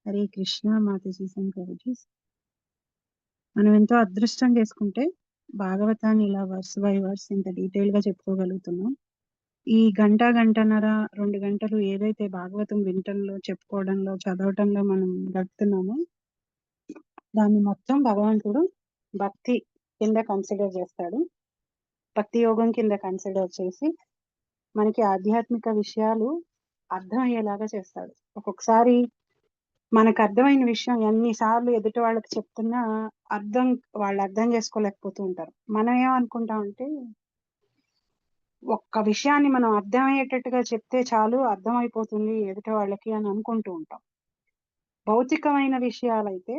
హరే కృష్ణ మాతాజీ సంకరజీ. మనం ఎంతో అదృష్టం చేసుకుంటే భాగవతాన్ని ఇలా వర్స్ బై వర్స్ ఇంత డీటెయిల్ గా చెప్పుకోగలుగుతున్నాం. ఈ గంటన్నర 2 గంటలు ఏదైతే భాగవతం వినటంలో, చెప్పుకోవడంలో, చదవటంలో మనం గడుపుతున్నామో దాన్ని మొత్తం భగవంతుడు భక్తి కింద కన్సిడర్ చేస్తాడు. భక్తి యోగం కింద కన్సిడర్ చేసి మనకి ఆధ్యాత్మిక విషయాలు అర్థమయ్యేలాగా చేస్తాడు. ఒక్కొక్కసారి మనకు అర్థమైన విషయం ఎన్నిసార్లు ఎదుటి వాళ్ళకి చెప్తున్నా వాళ్ళు అర్థం చేసుకోలేకపోతూ ఉంటారు. మనం ఏమనుకుంటామంటే ఒక్క విషయాన్ని మనం అర్థమయ్యేటట్టుగా చెప్తే చాలు, అర్థమైపోతుంది ఎదుటి వాళ్ళకి అని అనుకుంటూ ఉంటాం. భౌతికమైన విషయాలైతే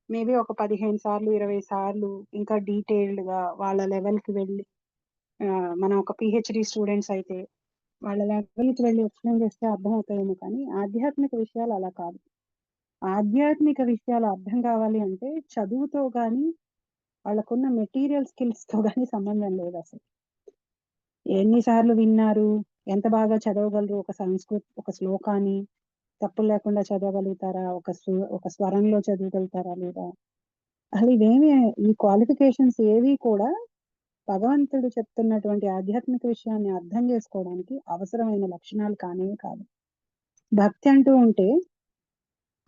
మేబీ ఒక 15 సార్లు 20 సార్లు ఇంకా డీటెయిల్డ్ గా వాళ్ళ లెవెల్కి వెళ్ళి, మనం ఒక పిహెచ్డి స్టూడెంట్స్ అయితే వాళ్ళ లెవెల్కి వెళ్ళి ఎక్స్ప్లెయిన్ చేస్తే అర్థమవుతాయేమో, కానీ ఆధ్యాత్మిక విషయాలు అలా కాదు. ఆధ్యాత్మిక విషయాలు అర్థం కావాలి అంటే చదువుతో కానీ వాళ్ళకున్న మెటీరియల్ స్కిల్స్ తో కానీ సంబంధం లేదు. అసలు ఎన్నిసార్లు విన్నారు, ఎంత బాగా చదవగలరు, ఒక శ్లోకాన్ని తప్పులు లేకుండా చదవగలుగుతారా, ఒక స్వరంలో చదవగలుగుతారా లేదా, అసలు ఈ క్వాలిఫికేషన్స్ ఏవి కూడా భగవంతుడు చెప్తున్నటువంటి ఆధ్యాత్మిక విషయాన్ని అర్థం చేసుకోవడానికి అవసరమైన లక్షణాలు కానే కాదు. భక్తి అంటూ ఉంటే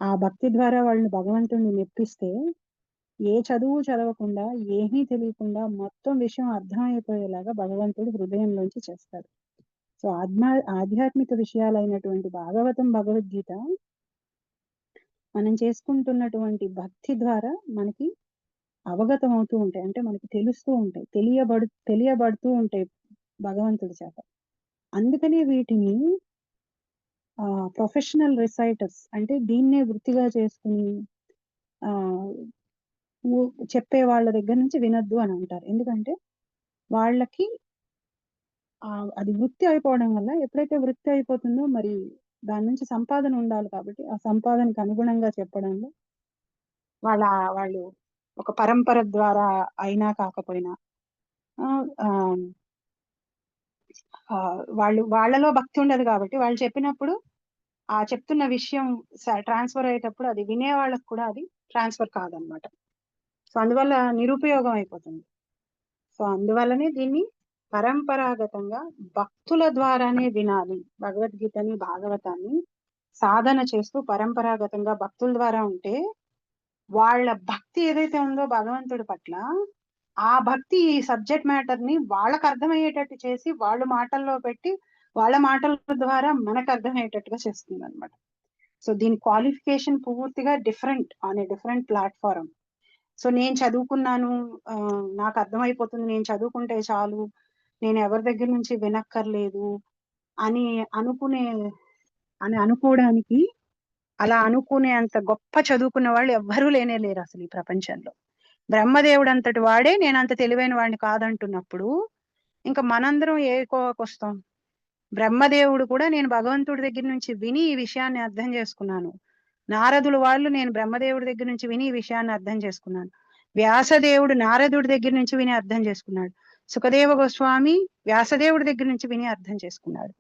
ఆ భక్తి ద్వారా వాళ్ళని భగవంతుడిని మెప్పిస్తే ఏ చదువు చదవకుండా, ఏమీ తెలియకుండా మొత్తం విషయం అర్థమైపోయేలాగా భగవంతుడు హృదయంలోంచి చేస్తాడు. సో ఆధ్యాత్మిక విషయాలైనటువంటి భాగవతం, భగవద్గీత మనం చేసుకుంటున్నటువంటి భక్తి ద్వారా మనకి అవగతం అవుతూ ఉంటాయి. అంటే మనకి తెలుస్తూ ఉంటాయి, తెలియబడుతూ ఉంటాయి భగవంతుడి చేత. అందుకనే వీటిని ప్రొఫెషనల్ రిసైటర్స్, అంటే దీన్నే వృత్తిగా చేసుకుని చెప్పే వాళ్ళ దగ్గర నుంచి వినొద్దు అని అంటారు. ఎందుకంటే వాళ్ళకి అది వృత్తి అయిపోవడం వల్ల, ఎప్పుడైతే వృత్తి అయిపోతుందో మరి దాని నుంచి సంపాదన ఉండాలి, కాబట్టి ఆ సంపాదనకు అనుగుణంగా చెప్పడంలో వాళ్ళు ఒక పరంపర ద్వారా అయినా కాకపోయినా వాళ్ళలో భక్తి ఉండదు కాబట్టి వాళ్ళు చెప్పినప్పుడు ఆ చెప్తున్న విషయం ట్రాన్స్ఫర్ అయ్యేటప్పుడు అది వినే వాళ్ళకు కూడా అది ట్రాన్స్ఫర్ కాదనమాట. సో అందువల్ల నిరుపయోగం అయిపోతుంది. సో అందువల్లనే దీన్ని పరంపరాగతంగా భక్తుల ద్వారానే వినాలి. భగవద్గీతని, భాగవతాన్ని సాధన చేస్తూ పరంపరాగతంగా భక్తుల ద్వారా ఉంటే వాళ్ళ భక్తి ఏదైతే ఉందో భగవంతుడి పట్ల, ఆ భక్తి ఈ సబ్జెక్ట్ మ్యాటర్ ని వాళ్ళకు అర్థమయ్యేటట్టు చేసి వాళ్ళ మాటల్లో పెట్టి వాళ్ళ మాటల ద్వారా మనకు అర్థమయ్యేటట్టుగా చేస్తుంది అనమాట. సో దీని క్వాలిఫికేషన్ పూర్తిగా different, on a different platform. So నేను చదువుకున్నాను, నాకు అర్థమైపోతుంది, నేను చదువుకుంటే చాలు, నేను ఎవరి దగ్గర నుంచి వినక్కర్లేదు అని అనుకోవడానికి, అలా అనుకునే అంత గొప్ప చదువుకున్న వాళ్ళు ఎవ్వరూ లేరు అసలు ఈ ప్రపంచంలో. బ్రహ్మదేవుడు అంతటి వాడే నేను అంత తెలివైన వాడిని కాదంటున్నప్పుడు ఇంకా మనందరం ఏ కోవకొస్తాం? బ్రహ్మదేవుడు కూడా నేను భగవంతుడి దగ్గర నుంచి విని ఈ విషయాన్ని అర్థం చేసుకున్నాను. నారదులు వాళ్ళు నేను బ్రహ్మదేవుడి దగ్గర నుంచి విని ఈ విషయాన్ని అర్థం చేసుకున్నాను. వ్యాసదేవుడు నారదుడి దగ్గర నుంచి విని అర్థం చేసుకున్నాడు. సుఖదేవ గోస్వామి వ్యాసదేవుడి దగ్గర నుంచి విని అర్థం చేసుకున్నాడు.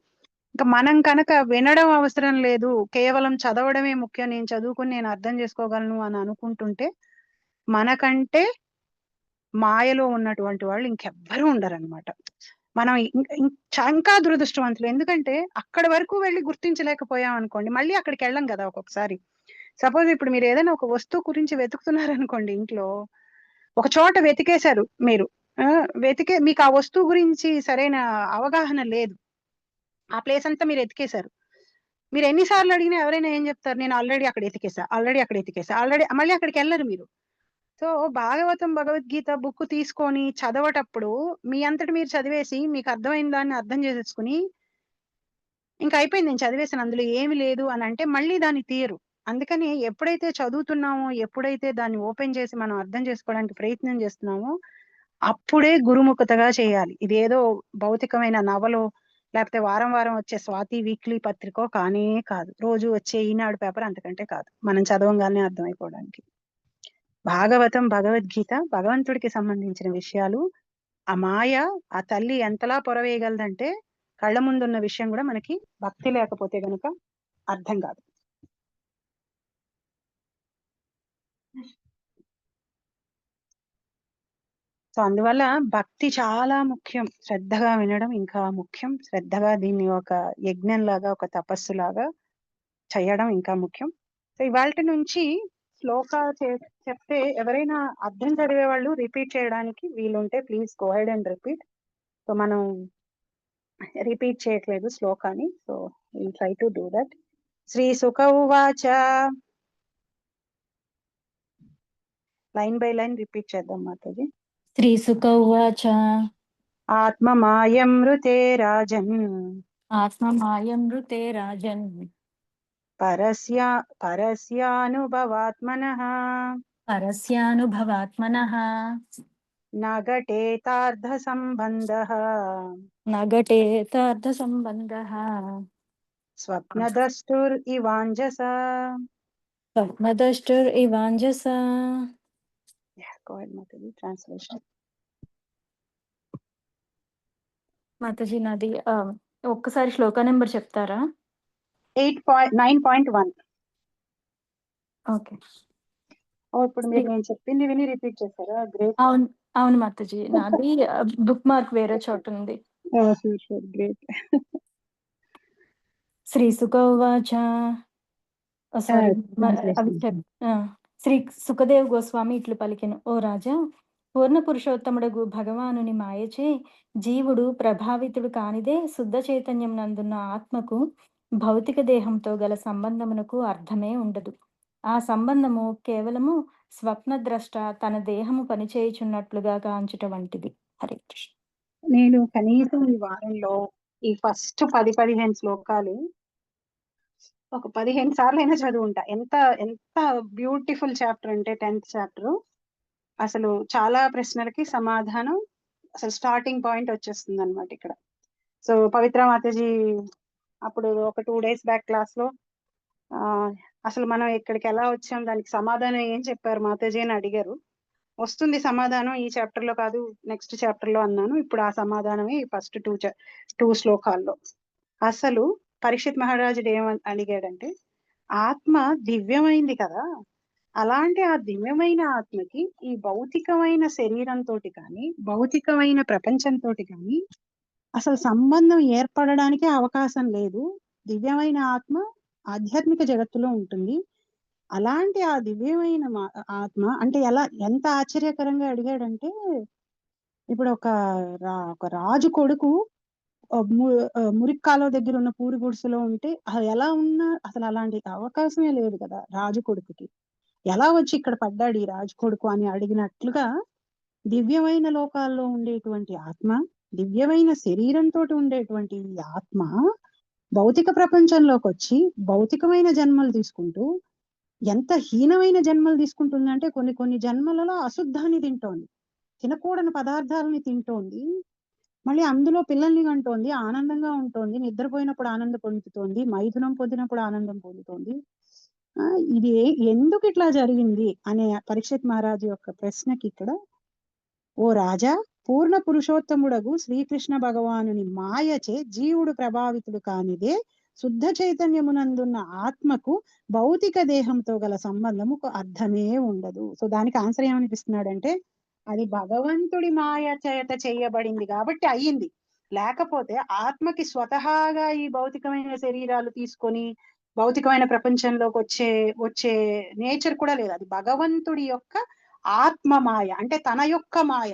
ఇంకా మనం కనుక వినడం అవసరం లేదు, కేవలం చదవడమే ముఖ్యం, నేను చదువుకుని నేను అర్థం చేసుకోగలను అని అనుకుంటుంటే మనకంటే మాయలో ఉన్నటువంటి వాళ్ళు ఇంకెవ్వరూ ఉండరన్నమాట. మనం ఇంకా దురదృష్టవంతులు. ఎందుకంటే అక్కడి వరకు వెళ్ళి గుర్తించలేకపోయాం అనుకోండి, మళ్ళీ అక్కడికి వెళ్ళం కదా ఒక్కొక్కసారి. సపోజ్ ఇప్పుడు మీరు ఏదైనా ఒక వస్తువు గురించి వెతుకుతున్నారనుకోండి, ఇంట్లో ఒక చోట వెతికేశారు మీరు, మీకు ఆ వస్తువు గురించి సరైన అవగాహన లేదు, ఆ ప్లేస్ అంతా మీరు ఎతికేశారు. మీరు ఎన్నిసార్లు అడిగినా ఎవరైనా ఏం చెప్తారు? నేను ఆల్రెడీ అక్కడ ఎతికేసా, మళ్ళీ అక్కడికి వెళ్ళరు మీరు. సో భాగవతం, భగవద్గీత బుక్ తీసుకొని చదవటప్పుడు మీ అంతటి మీరు చదివేసి మీకు అర్థమైన దాన్ని అర్థం చేసేసుకుని ఇంకా అయిపోయింది, నేను చదివేసాను, అందులో ఏమి లేదు అని అంటే మళ్ళీ దాన్ని తీయరు. అందుకని ఎప్పుడైతే చదువుతున్నామో, ఎప్పుడైతే దాన్ని ఓపెన్ చేసి మనం అర్థం చేసుకోవడానికి ప్రయత్నం చేస్తున్నామో అప్పుడే గురుముఖతగా చేయాలి. ఇదేదో భౌతికమైన నవలో లేకపోతే వారం వారం వచ్చే స్వాతి వీక్లీ పత్రికో కానే కాదు, రోజు వచ్చే ఈనాడు పేపర్ అంతకంటే కాదు మనం చదవంగానే అర్థమైపోవడానికి. భాగవతం, భగవద్గీత భగవంతుడికి సంబంధించిన విషయాలు. ఆ మాయ, ఆ తల్లి ఎంతలా పొరవేయగలదంటే కళ్ళ ముందున్న విషయం కూడా మనకి భక్తి లేకపోతే గనుక అర్థం కాదు. సో అందువల్ల భక్తి చాలా ముఖ్యం. శ్రద్ధగా వినడం ఇంకా ముఖ్యం. శ్రద్ధగా దీన్ని ఒక యజ్ఞం లాగా, ఒక తపస్సు లాగా చేయడం ఇంకా ముఖ్యం. సో ఇవాళ నుంచి శ్లోక చెప్తే ఎవరైనా అర్థం చదివే వాళ్ళు రిపీట్ చేయడానికి వీలుంటే please go ahead and repeat. So మనం రిపీట్ చేయట్లేదు శ్లోకాన్ని. So will try to do that. Shri Shuka ఉవాచ. లైన్ బై లైన్ రిపీట్ చేద్దాం మాతాజీ. శ్రీ సుఖ ఉవాచ. ఆత్మమాయమృతే రాజన్. ఆత్మమాయమృతే రాజన్. పరస్యానుభవాత్మనః. పరస్యానుభవాత్మనః. న ఘటేతార్థ సంబంధః. న ఘటేతార్థ సంబంధః. స్వప్నద్రష్టురివాంజస. స్వప్నద్రష్టురివాంజస. ట్రాన్స్లేషన్. మాతాజీ నాది ఒక్కసారి శ్లోక నెంబర్ చెప్తారా? 9.1. ఓకే. ఇప్పుడు మీరు నేను చెప్పింది విని రిపీట్ చేశారా? గ్రేట్. అవును అవును మాతాజీ, నాది బుక్ మార్క్ వేరే చోట ఉంది. గ్రేట్. శ్రీ సుఖ ఉవాచ. సారీ, శ్రీ సుఖదేవ్ గోస్వామి ఇట్లు పలికెను. ఓ రాజా, పూర్ణ పురుషోత్తముడగు భగవానుని మాయచే జీవుడు ప్రభావితుడు కానిదే శుద్ధ చైతన్యం నందున్న ఆత్మకు భౌతిక దేహంతో గల సంబంధమునకు అర్థమే ఉండదు. ఆ సంబంధము కేవలము స్వప్నద్రష్ట తన దేహము పనిచేయుచున్నట్లుగా కాంచుట వంటిది. హరే కృష్ణ. నేను కనీసం ఈ వారంలో ఈ ఫస్ట్ 10-15 శ్లోకాలు ఒక 15 సార్లు అయినా చదువుంటా. ఎంత ఎంత బ్యూటిఫుల్ చాప్టర్ అంటే 10th చాప్టర్. అసలు చాలా ప్రశ్నలకి సమాధానం అసలు స్టార్టింగ్ పాయింట్ వచ్చేస్తుంది అనమాట ఇక్కడ. సో పవిత్ర మాతాజీ అప్పుడు ఒక 2 days బ్యాక్ క్లాస్ లో అసలు మనం ఇక్కడికి ఎలా వచ్చాం, దానికి సమాధానం ఏం చెప్పారు మాతాజీ అని అడిగారు. వస్తుంది సమాధానం ఈ చాప్టర్ లో కాదు, నెక్స్ట్ చాప్టర్ లో అన్నాను. ఇప్పుడు ఆ సమాధానమే ఈ ఫస్ట్ 2 శ్లోకాల్లో. అసలు పరీక్షిత్ మహారాజుడు ఏమని అడిగాడంటే, ఆత్మ దివ్యమైంది కదా, అలాంటి ఆ దివ్యమైన ఆత్మకి ఈ భౌతికమైన శరీరంతో కానీ భౌతికమైన ప్రపంచంతో కానీ అసలు సంబంధం ఏర్పడడానికి అవకాశం లేదు. దివ్యమైన ఆత్మ ఆధ్యాత్మిక జగత్తులో ఉంటుంది. అలాంటి ఆ దివ్యమైన ఆత్మ అంటే ఎలా, ఎంత ఆశ్చర్యకరంగా అడిగాడంటే, ఇప్పుడు ఒక రాజు కొడుకు మురిక్కాలో దగ్గర ఉన్న పూరి గుడిసెలో ఉంటే అది ఎలా ఉన్నా అసలు అలాంటి అవకాశమే లేదు కదా రాజు కొడుకుకి. ఎలా వచ్చి ఇక్కడ పడ్డాడు ఈ రాజు కొడుకు అని అడిగినట్లుగా దివ్యమైన లోకాల్లో ఉండేటువంటి ఆత్మ, దివ్యమైన శరీరంతో ఉండేటువంటి ఈ ఆత్మ భౌతిక ప్రపంచంలోకి వచ్చి భౌతికమైన జన్మలు తీసుకుంటూ ఎంత హీనమైన జన్మలు తీసుకుంటుందంటే కొన్ని జన్మలలో అశుద్ధాన్ని తింటోంది, తినకూడని పదార్థాలని తింటోంది, మళ్ళీ అందులో పిల్లల్ని కంటోంది, ఆనందంగా ఉంటుంది, నిద్రపోయినప్పుడు ఆనందం పొందుతోంది, మైథునం పొందినప్పుడు ఆనందం పొందుతోంది. ఇది ఎందుకు ఇట్లా జరిగింది అనే పరీక్షిత్ మహారాజు యొక్క ప్రశ్నకి ఇక్కడ, ఓ రాజా, పూర్ణ పురుషోత్తముడగు శ్రీకృష్ణ భగవానుని మాయచే జీవుడు ప్రభావితుడు కానిదే శుద్ధ చైతన్యమునందున్న ఆత్మకు భౌతిక దేహంతో గల సంబంధము అర్థమే ఉండదు. సో దానికి ఆన్సర్ ఏమనిపిస్తున్నాడంటే, అది భగవంతుడి మాయ చేత చేయబడింది కాబట్టి అయ్యింది. లేకపోతే ఆత్మకి స్వతహాగా ఈ భౌతికమైన శరీరాలు తీసుకొని భౌతికమైన ప్రపంచంలోకి వచ్చే నేచర్ కూడా లేదు. అది భగవంతుడి యొక్క ఆత్మ మాయ, అంటే తన యొక్క మాయ,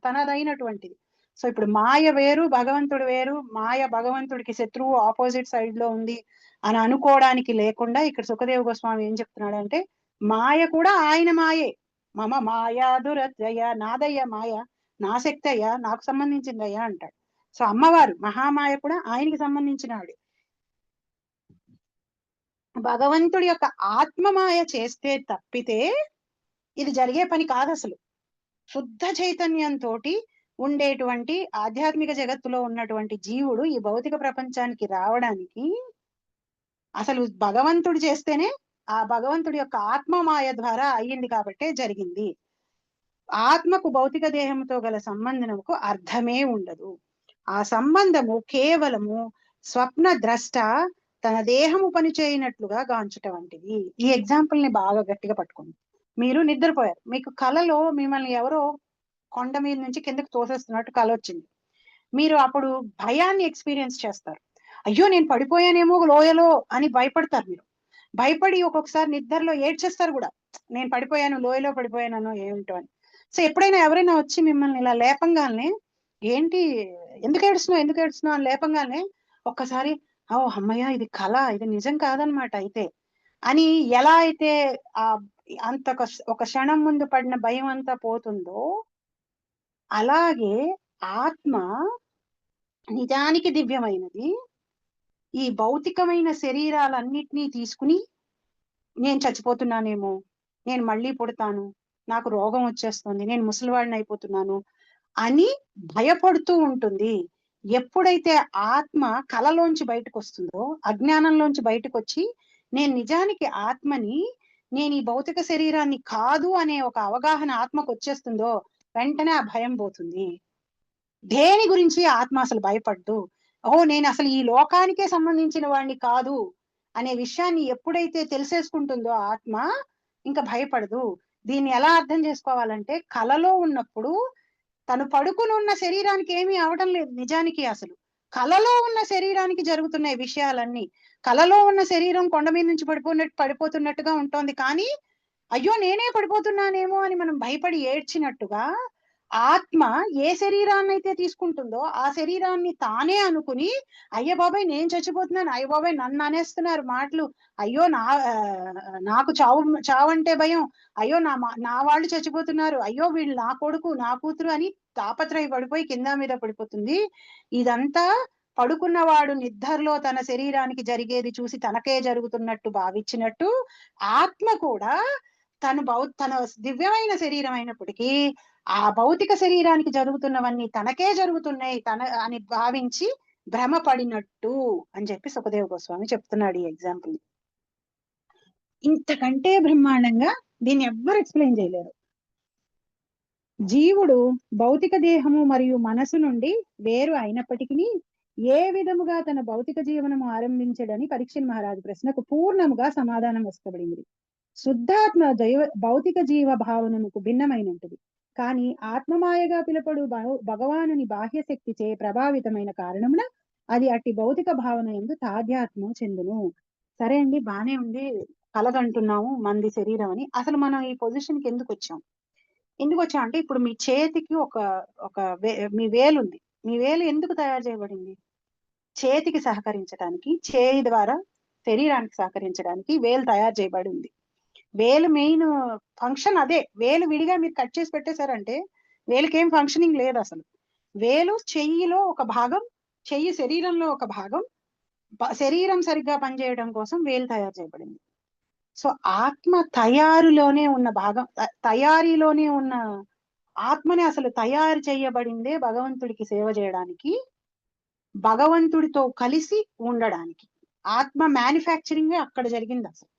తనదైనటువంటిది. సో ఇప్పుడు మాయ వేరు, భగవంతుడు వేరు. మాయ భగవంతుడికి శత్రువు, ఆపోజిట్ సైడ్ లో ఉంది అని అనుకోవడానికి లేకుండా ఇక్కడ సుఖదేవ్ గోస్వామి ఏం చెప్తున్నాడంటే, మాయ కూడా ఆయన మాయే. మమ మాయా దురత్యయ, నాదయ్య మాయ, నా శక్తయ్య, నాకు సంబంధించిందయ్యా అంటాడు. సో అమ్మవారు మహామాయ కూడా ఆయనకి సంబంధించిన ఆవిడ. భగవంతుడి యొక్క ఆత్మమాయ చేస్తే తప్పితే ఇది జరిగే పని కాదు. అసలు శుద్ధ చైతన్యంతో ఉండేటువంటి ఆధ్యాత్మిక జగత్తులో ఉన్నటువంటి జీవుడు ఈ భౌతిక ప్రపంచానికి రావడానికి అసలు భగవంతుడు చేస్తేనే, ఆ భగవంతుడి యొక్క ఆత్మమాయ ద్వారా అయ్యింది కాబట్టే జరిగింది. ఆత్మకు భౌతిక దేహంతో గల సంబంధముకు అర్థమే ఉండదు. ఆ సంబంధము కేవలము స్వప్న ద్రష్ట తన దేహము పనిచేయనట్లుగా గాంచుట వంటిది. ఈ ఎగ్జాంపుల్ ని బాగా గట్టిగా పట్టుకోండి. మీరు నిద్రపోయారు, మీకు కలలో మిమ్మల్ని ఎవరో కొండ మీద నుంచి కిందకి తోసేస్తున్నట్టు కల వచ్చింది. మీరు అప్పుడు భయాన్ని ఎక్స్పీరియన్స్ చేస్తారు. అయ్యో నేను పడిపోయానేమో లోయలో అని భయపడతారు మీరు. భయపడి ఒక్కొక్కసారి నిద్రలో ఏడ్చేస్తారు కూడా, నేను పడిపోయాను, లోయలో పడిపోయాను ఏమిటో అని. సో ఎప్పుడైనా ఎవరైనా వచ్చి మిమ్మల్ని ఇలా లేపంగానే, ఏంటి ఎందుకు ఏడుస్తున్నావు ఎందుకు ఏడుస్తున్నావు అని లేపంగానే ఒక్కసారి ఓ అమ్మయ్య ఇది కళ, ఇది నిజం కాదనమాట అయితే అని ఎలా అయితే ఆ అంత ఒక క్షణం ముందు పడిన భయం అంతా పోతుందో, అలాగే ఆత్మ నిజానికి దివ్యమైనది ఈ భౌతికమైన శరీరాలన్నిటినీ తీసుకుని నేను చచ్చిపోతున్నానేమో, నేను మళ్ళీ పుడతాను, నాకు రోగం వచ్చేస్తుంది, నేను ముసలివాడిని అయిపోతున్నాను అని భయపడుతూ ఉంటుంది. ఎప్పుడైతే ఆత్మ కలలోంచి బయటకు వస్తుందో, అజ్ఞానంలోంచి బయటకు వచ్చి నేను నిజానికి ఆత్మని, నేను ఈ భౌతిక శరీరాన్ని కాదు అనే ఒక అవగాహన ఆత్మకు వచ్చేస్తుందో వెంటనే ఆ భయం పోతుంది. దేని గురించి ఆత్మ అసలు భయపడ్డు. ఓ నేను అసలు ఈ లోకానికే సంబంధించిన వాడిని కాదు అనే విషయాన్ని ఎప్పుడైతే తెలిసేసుకుంటుందో ఆత్మ ఇంకా భయపడదు. దీన్ని ఎలా అర్థం చేసుకోవాలంటే, కలలో ఉన్నప్పుడు తను పడుకుని ఉన్న శరీరానికి ఏమీ అవడం లేదు నిజానికి. అసలు కలలో ఉన్న శరీరానికి జరుగుతున్నాయి విషయాలన్నీ. కలలో ఉన్న శరీరం కొండ మీద నుంచి పడిపోతున్నట్టుగా ఉంటోంది, కానీ అయ్యో నేనే పడిపోతున్నానేమో అని మనం భయపడి ఏడ్చినట్టుగా ఆత్మ ఏ శరీరాన్ని అయితే తీసుకుంటుందో ఆ శరీరాన్ని తానే అనుకుని, అయ్య బాబాయ్ నేను చచ్చిపోతున్నాను, అయ్య బాబాయ్ నన్ను అనేస్తున్నారు మాటలు, అయ్యో నాకు చావంటే భయం, అయ్యో నా వాళ్ళు చచ్చిపోతున్నారు, అయ్యో వీళ్ళు నా కొడుకు నా కూతురు అని తాపత్రయ పడిపోయి కింద మీద పడిపోతుంది. ఇదంతా పడుకున్నవాడు నిద్రలో తన శరీరానికి జరిగేది చూసి తనకే జరుగుతున్నట్టు భావించినట్టు, ఆత్మ కూడా తన దివ్యమైన శరీరం అయినప్పటికీ ఆ భౌతిక శరీరానికి జరుగుతున్నవన్నీ తనకే జరుగుతున్నాయి అని భావించి భ్రమపడినట్టు అని చెప్పి సుఖదేవ గోస్వామి చెప్తున్నాడు ఈ ఎగ్జాంపుల్. ఇంతకంటే బ్రహ్మాండంగా దీన్ని ఎవ్వరు ఎక్స్ప్లెయిన్ చేయలేరు. జీవుడు భౌతిక దేహము మరియు మనసు నుండి వేరు అయినప్పటికీ ఏ విధముగా తన భౌతిక జీవనము ఆరంభించడని పరీక్ష మహారాజు ప్రశ్నకు పూర్ణముగా సమాధానం వస్తబడింది. శుద్ధాత్మ భౌతిక జీవ భావనకు భిన్నమైనది, కానీ ఆత్మమాయగా పిలుపడు భగవానుని బాహ్య శక్తిచే ప్రభావితమైన కారణమున అది అట్టి భౌతిక భావన యందు తాధ్యాత్మ చెందును. సరే అండి, బానే ఉంది, కలగంటున్నాము మంది శరీరం అని. అసలు మనం ఈ పొజిషన్కి ఎందుకు వచ్చాం అంటే, ఇప్పుడు మీ చేతికి మీ వేలు ఉంది. మీ వేలు ఎందుకు తయారు చేయబడింది? చేతికి సహకరించడానికి, చేయి ద్వారా శరీరానికి సహకరించడానికి వేలు తయారు చేయబడి ఉంది. వేలు మెయిన్ ఫంక్షన్ అదే. వేలు విడిగా మీరు కట్ చేసి పెట్టేశారంటే వేలుకి ఏం ఫంక్షనింగ్ లేదు అసలు. వేలు చెయ్యిలో ఒక భాగం, చెయ్యి శరీరంలో ఒక భాగం. శరీరం సరిగ్గా పనిచేయడం కోసం వేలు తయారు చేయబడింది. సో ఆత్మ తయారీలోనే ఉన్న భాగం, తయారీలోనే ఉన్న ఆత్మని అసలు తయారు చేయబడిందే భగవంతుడికి సేవ చేయడానికి, భగవంతుడితో కలిసి ఉండడానికి. ఆత్మ మ్యానుఫ్యాక్చరింగ్ అక్కడ జరిగింది. అసలు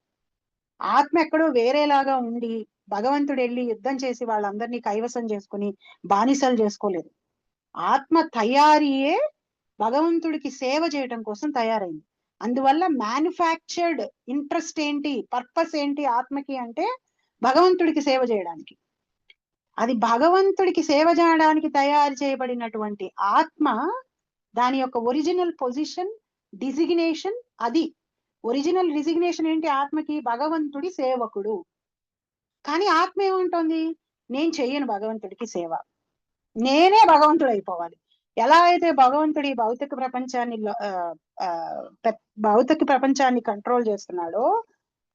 ఆత్మ ఎక్కడో వేరేలాగా ఉండి భగవంతుడు వెళ్ళి యుద్ధం చేసి వాళ్ళందరినీ కైవసం చేసుకుని బానిసలు చేసుకోలేదు. ఆత్మ తయారీయే భగవంతుడికి సేవ చేయడం కోసం తయారైంది. అందువల్ల మ్యానుఫ్యాక్చర్డ్ ఇంట్రెస్ట్ ఏంటి, పర్పస్ ఏంటి ఆత్మకి అంటే భగవంతుడికి సేవ చేయడానికి. అది భగవంతుడికి సేవ చేయడానికి తయారు చేయబడినటువంటి ఆత్మ, దాని యొక్క ఒరిజినల్ పొజిషన్ డిజిగ్నేషన్ అది. ఒరిజినల్ డిజిగ్నేషన్ ఏంటి ఆత్మకి? భగవంతుడి సేవకుడు. కానీ ఆత్మ ఏమంటోంది? నేను చెయ్యను భగవంతుడికి సేవ, నేనే భగవంతుడు అయిపోవాలి. ఎలా అయితే భగవంతుడి భౌతిక ప్రపంచాన్ని కంట్రోల్ చేస్తున్నాడో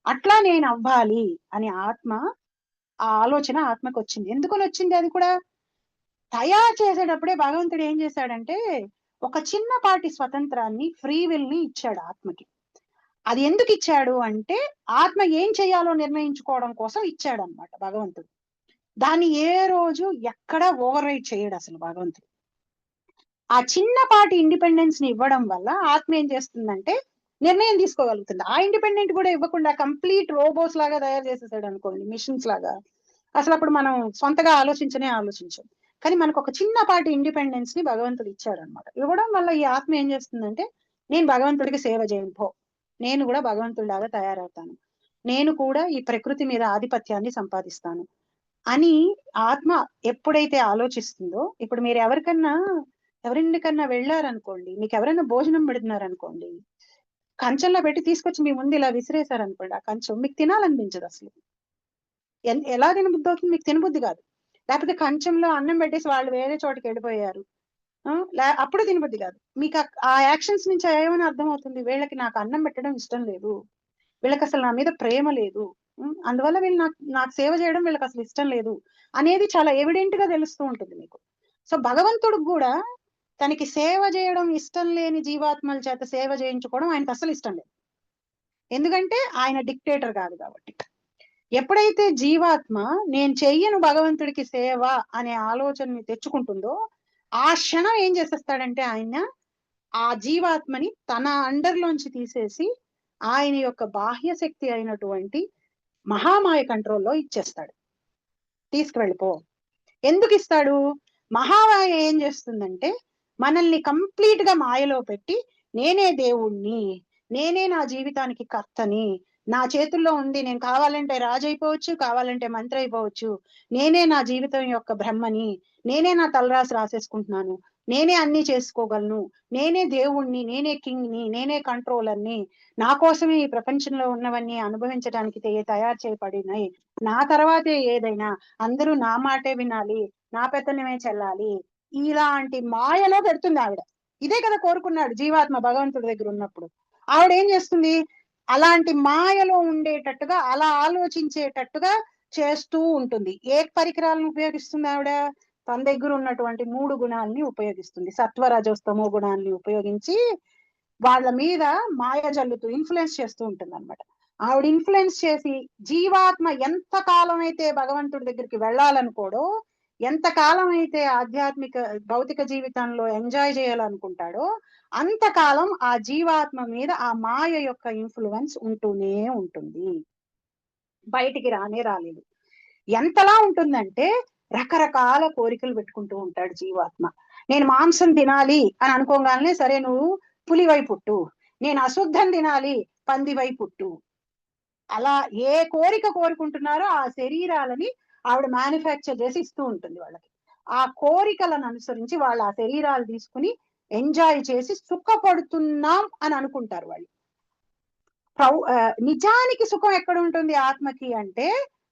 అట్లా నేను అవ్వాలి అని ఆత్మ, ఆ ఆలోచన ఆత్మకు వచ్చింది. ఎందుకని వచ్చింది? అది కూడా తయారు చేసేటప్పుడే భగవంతుడు ఏం చేశాడంటే ఒక చిన్నపాటి స్వతంత్రాన్ని, ఫ్రీ విల్ ని ఇచ్చాడు ఆత్మకి. అది ఎందుకు ఇచ్చాడు అంటే ఆత్మ ఏం చేయాలో నిర్ణయించుకోవడం కోసం ఇచ్చాడు అనమాట భగవంతుడు. దాన్ని ఏ రోజు ఎక్కడ ఓవర్ రైట్ చేయడు అసలు భగవంతుడు. ఆ చిన్నపాటి ఇండిపెండెన్స్ ని ఇవ్వడం వల్ల ఆత్మ ఏం చేస్తుందంటే నిర్ణయం తీసుకోగలుగుతుంది. ఆ ఇండిపెండెంట్ కూడా ఇవ్వకుండా కంప్లీట్ రోబోస్ లాగా తయారు చేసేసాడు అనుకోండి, మిషన్స్ లాగా, అసలు అప్పుడు మనం సొంతగా ఆలోచించం. కానీ మనకు ఒక చిన్నపాటి ఇండిపెండెన్స్ ని భగవంతుడు ఇచ్చాడు అనమాట. ఇవ్వడం వల్ల ఈ ఆత్మ ఏం చేస్తుందంటే, నేను భగవంతుడికి సేవ చేయను, నేను కూడా భగవంతుడిలాగా తయారవుతాను, నేను కూడా ఈ ప్రకృతి మీద ఆధిపత్యాన్ని సంపాదిస్తాను అని ఆత్మ ఎప్పుడైతే ఆలోచిస్తుందో, ఇప్పుడు మీరు ఎవరింటికన్నా వెళ్ళారనుకోండి, మీకు ఎవరైనా భోజనం పెడుతున్నారనుకోండి, కంచంలో పెట్టి తీసుకొచ్చి మీ ముందు ఇలా విసిరేశారనుకోండి, ఆ కంచం మీకు తినాలనిపించదు అసలు. ఎలా తినబుద్ధి అవుతుంది? మీకు తినబుద్ధి కాదు. లేకపోతే కంచంలో అన్నం పెట్టేసి వాళ్ళు వేరే చోటకి వెళ్ళిపోయారు, అప్పుడు తినబుద్ధి కాదు. మీకు ఆ యాక్షన్స్ నుంచి ఏమని అర్థం అవుతుంది? వీళ్ళకి నాకు అన్నం పెట్టడం ఇష్టం లేదు, వీళ్ళకి అసలు నా మీద ప్రేమ లేదు, అందువల్ల వీళ్ళు నాకు సేవ చేయడం వీళ్ళకి అసలు ఇష్టం లేదు అనేది చాలా ఎవిడెంట్ గా తెలుస్తూ ఉంటుంది మీకు. సో భగవంతుడికి కూడా తనకి సేవ చేయడం ఇష్టం లేని జీవాత్మల చేత సేవ చేయించుకోవడం ఆయనకు అసలు ఇష్టం లేదు. ఎందుకంటే ఆయన డిక్టేటర్ కాదు కాబట్టి. ఎప్పుడైతే జీవాత్మ నేను చెయ్యను భగవంతుడికి సేవ అనే ఆలోచనని తెచ్చుకుంటుందో, ఆ క్షణం ఏం చేసేస్తాడంటే ఆయన ఆ జీవాత్మని తన అండర్లోంచి తీసేసి ఆయన యొక్క బాహ్య శక్తి అయినటువంటి మహామాయ కంట్రోల్లో ఇచ్చేస్తాడు. తీసుకువెళ్ళిపో. ఎందుకు ఇస్తాడు? మహామాయ ఏం చేస్తుందంటే మనల్ని కంప్లీట్ గా మాయలో పెట్టి, నేనే దేవుణ్ణి, నేనే నా జీవితానికి కర్తని, నా చేతుల్లో ఉంది, నేను కావాలంటే రాజు అయిపోవచ్చు, కావాలంటే మంత్రి అయిపోవచ్చు, నేనే నా జీవితం యొక్క బ్రహ్మని, నేనే నా తలరాసి రాసేసుకుంటున్నాను, నేనే అన్ని చేసుకోగలను, నేనే దేవుణ్ణి, నేనే కింగ్ ని, నేనే కంట్రోలర్ని, నా కోసమే ఈ ప్రపంచంలో ఉన్నవన్నీ అనుభవించడానికి తయారు చేయబడినాయి, నా తర్వాతే ఏదైనా, అందరూ నా మాటే వినాలి, నా పెత్తనమే చెల్లాలి, ఇలాంటి మాయలో పెడుతుంది ఆవిడ. ఇదే కదా కోరుకున్నాడు జీవాత్మ భగవంతుడి దగ్గర ఉన్నప్పుడు. ఆవిడ ఏం చేస్తుంది? అలాంటి మాయలో ఉండేటట్టుగా, అలా ఆలోచించేటట్టుగా చేస్తూ ఉంటుంది. ఏ పరికరాలను ఉపయోగిస్తుంది ఆవిడ? తన దగ్గర ఉన్నటువంటి 3 గుణాలని ఉపయోగిస్తుంది. సత్వ రజోస్తమో గుణాలని ఉపయోగించి వాళ్ళ మీద మాయ జల్లుతూ ఇన్ఫ్లుయెన్స్ చేస్తూ ఉంటుంది అనమాట. ఆవిడ ఇన్ఫ్లుయెన్స్ చేసి జీవాత్మ ఎంత కాలం అయితే భగవంతుడి దగ్గరికి వెళ్ళాలనుకోడో, ఎంత కాలం అయితే ఆధ్యాత్మిక భౌతిక జీవితంలో ఎంజాయ్ చేయాలనుకుంటాడో, అంతకాలం ఆ జీవాత్మ మీద ఆ మాయ యొక్క ఇన్ఫ్లుయెన్స్ ఉంటూనే ఉంటుంది. బయటికి రాలేదు. ఎంతలా ఉంటుందంటే రకరకాల కోరికలు పెట్టుకుంటూ ఉంటాడు జీవాత్మ. నేను మాంసం తినాలి అని అనుకోగానే, సరే నువ్వు పులివై పుట్టు, నేను అశుద్ధం తినాలి, పందివై పుట్టు. అలా ఏ కోరిక కోరుకుంటున్నారో ఆ శరీరాలని ఆవిడ మ్యానుఫ్యాక్చర్ చేసి ఇస్తూ ఉంటుంది వాళ్ళకి. ఆ కోరికలను అనుసరించి వాళ్ళు ఆ శరీరాలు తీసుకుని ఎంజాయ్ చేసి సుఖపడుతున్నాం అని అనుకుంటారు వాళ్ళు. నిజానికి సుఖం ఎక్కడ ఉంటుంది ఆత్మకి అంటే,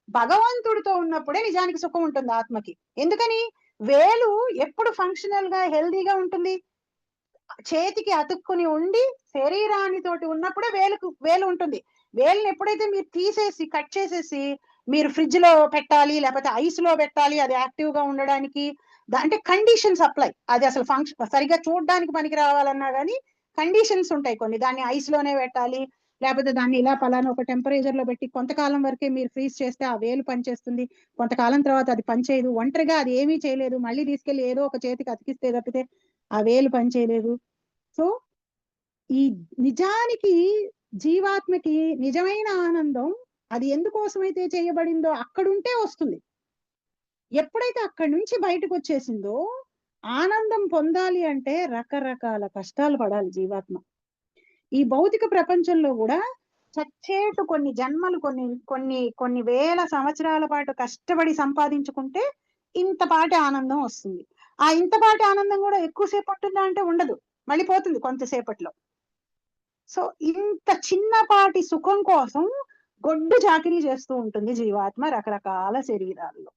భగవంతుడితో ఉన్నప్పుడే నిజానికి సుఖం ఉంటుంది ఆత్మకి. ఎందుకని? వేలు ఎప్పుడు ఫంక్షనల్ గా హెల్దీగా ఉంటుంది? చేతికి అతుక్కుని ఉండి శరీరానితోటి ఉన్నప్పుడే వేలు ఉంటుంది. వేలుని ఎప్పుడైతే మీరు తీసేసి కట్ చేసేసి మీరు ఫ్రిడ్జ్ లో పెట్టాలి, లేకపోతే ఐస్ లో పెట్టాలి అది యాక్టివ్ గా ఉండడానికి, అంటే కండిషన్స్ అప్లై. అది అసలు ఫంక్షన్ సరిగ్గా చూడడానికి పనికి రావాలన్నా కానీ కండిషన్స్ ఉంటాయి కొన్ని. దాన్ని ఐస్ లోనే పెట్టాలి, లేకపోతే దాన్ని ఇలా పలానా ఒక టెంపరేచర్ లో పెట్టి కొంతకాలం వరకే మీరు ఫ్రీజ్ చేస్తే ఆ వేలు పనిచేస్తుంది, కొంతకాలం తర్వాత అది పనిచేయదు. ఒంటరిగా అది ఏమీ చేయలేదు, మళ్ళీ తీసుకెళ్లి ఏదో ఒక చేతికి అతికిస్తే తప్పితే ఆ వేలు పనిచేయలేదు. సో ఈ నిజానికి జీవాత్మకి నిజమైన ఆనందం అది ఎందుకోసమైతే చేయబడిందో అక్కడుంటే వస్తుంది. ఎప్పుడైతే అక్కడి నుంచి బయటకు వచ్చేసిందో, ఆనందం పొందాలి అంటే రకరకాల కష్టాలు పడాలి జీవాత్మ. ఈ భౌతిక ప్రపంచంలో కూడా చచ్చేటు కొన్ని జన్మలు, కొన్ని కొన్ని కొన్ని వేల సంవత్సరాల పాటు కష్టపడి సంపాదించుకుంటే ఇంతపాటి ఆనందం వస్తుంది. ఆ ఇంతపాటి ఆనందం కూడా ఎక్కువసేపు ఉంటుందా అంటే ఉండదు, మళ్ళీ పోతుంది కొంతసేపట్లో. సో ఇంత చిన్నపాటి సుఖం కోసం గొడ్డు చాకిరీ చేస్తూ ఉంటుంది జీవాత్మ రకరకాల శరీరాల్లో.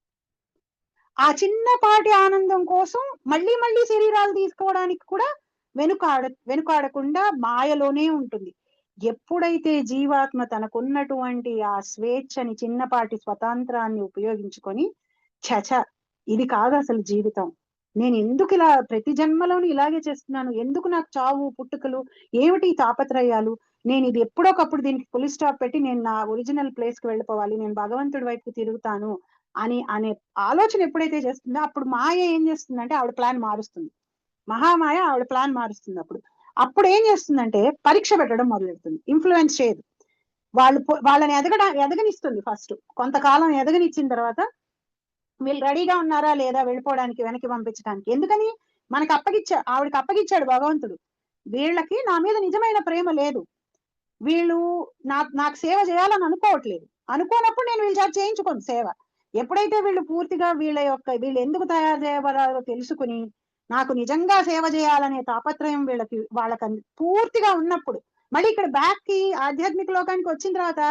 ఆ చిన్నపాటి ఆనందం కోసం మళ్ళీ మళ్ళీ శరీరాలు తీసుకోవడానికి కూడా వెనుకాడకుండా మాయలోనే ఉంటుంది. ఎప్పుడైతే జీవాత్మ తనకున్నటువంటి ఆ స్వేచ్ఛని, చిన్నపాటి స్వతంత్రాన్ని ఉపయోగించుకొని, చచ ఇది కాదు అసలు జీవితం, నేను ఎందుకు ఇలా ప్రతి జన్మలోని ఇలాగే చేస్తున్నాను, ఎందుకు నాకు చావు పుట్టుకలు, ఏమిటి తాపత్రయాలు, నేను ఇది ఎప్పుడోకప్పుడు దీనికి ఫుల్ స్టాప్ పెట్టి నేను నా ఒరిజినల్ ప్లేస్ కి వెళ్ళిపోవాలి, నేను భగవంతుడి వైపు తిరుగుతాను అనే ఆలోచన ఎప్పుడైతే చేస్తుందో, అప్పుడు మాయ ఏం చేస్తుందంటే ఆవిడ ప్లాన్ మారుస్తుంది. మహామాయ ఆవిడ ప్లాన్ మారుస్తుంది. అప్పుడు ఏం చేస్తుందంటే పరీక్ష పెట్టడం మొదలెడుతుంది. ఇన్ఫ్లుయెన్స్ చేయదు, వాళ్ళని ఎదగనిస్తుంది. ఫస్ట్ కొంతకాలం ఎదగనిచ్చిన తర్వాత వీళ్ళు రెడీగా ఉన్నారా లేదా వెళ్ళిపోవడానికి, వెనక్కి పంపించడానికి. ఎందుకని? ఆవిడకి అప్పగిచ్చాడు భగవంతుడు, వీళ్ళకి నా మీద నిజమైన ప్రేమ లేదు, వీళ్ళు నాకు సేవ చేయాలని అనుకోవట్లేదు, అనుకోనప్పుడు నేను వీళ్ళ చేత చేయించుకోను సేవ. ఎప్పుడైతే వీళ్ళు పూర్తిగా వీళ్ళు ఎందుకు తయారు చేయబడాలో తెలుసుకుని నాకు నిజంగా సేవ చేయాలనే తాపత్రయం వాళ్ళకి పూర్తిగా ఉన్నప్పుడు, మళ్ళీ ఇక్కడ బ్యాక్ కి ఆధ్యాత్మిక లోకానికి వచ్చిన తర్వాత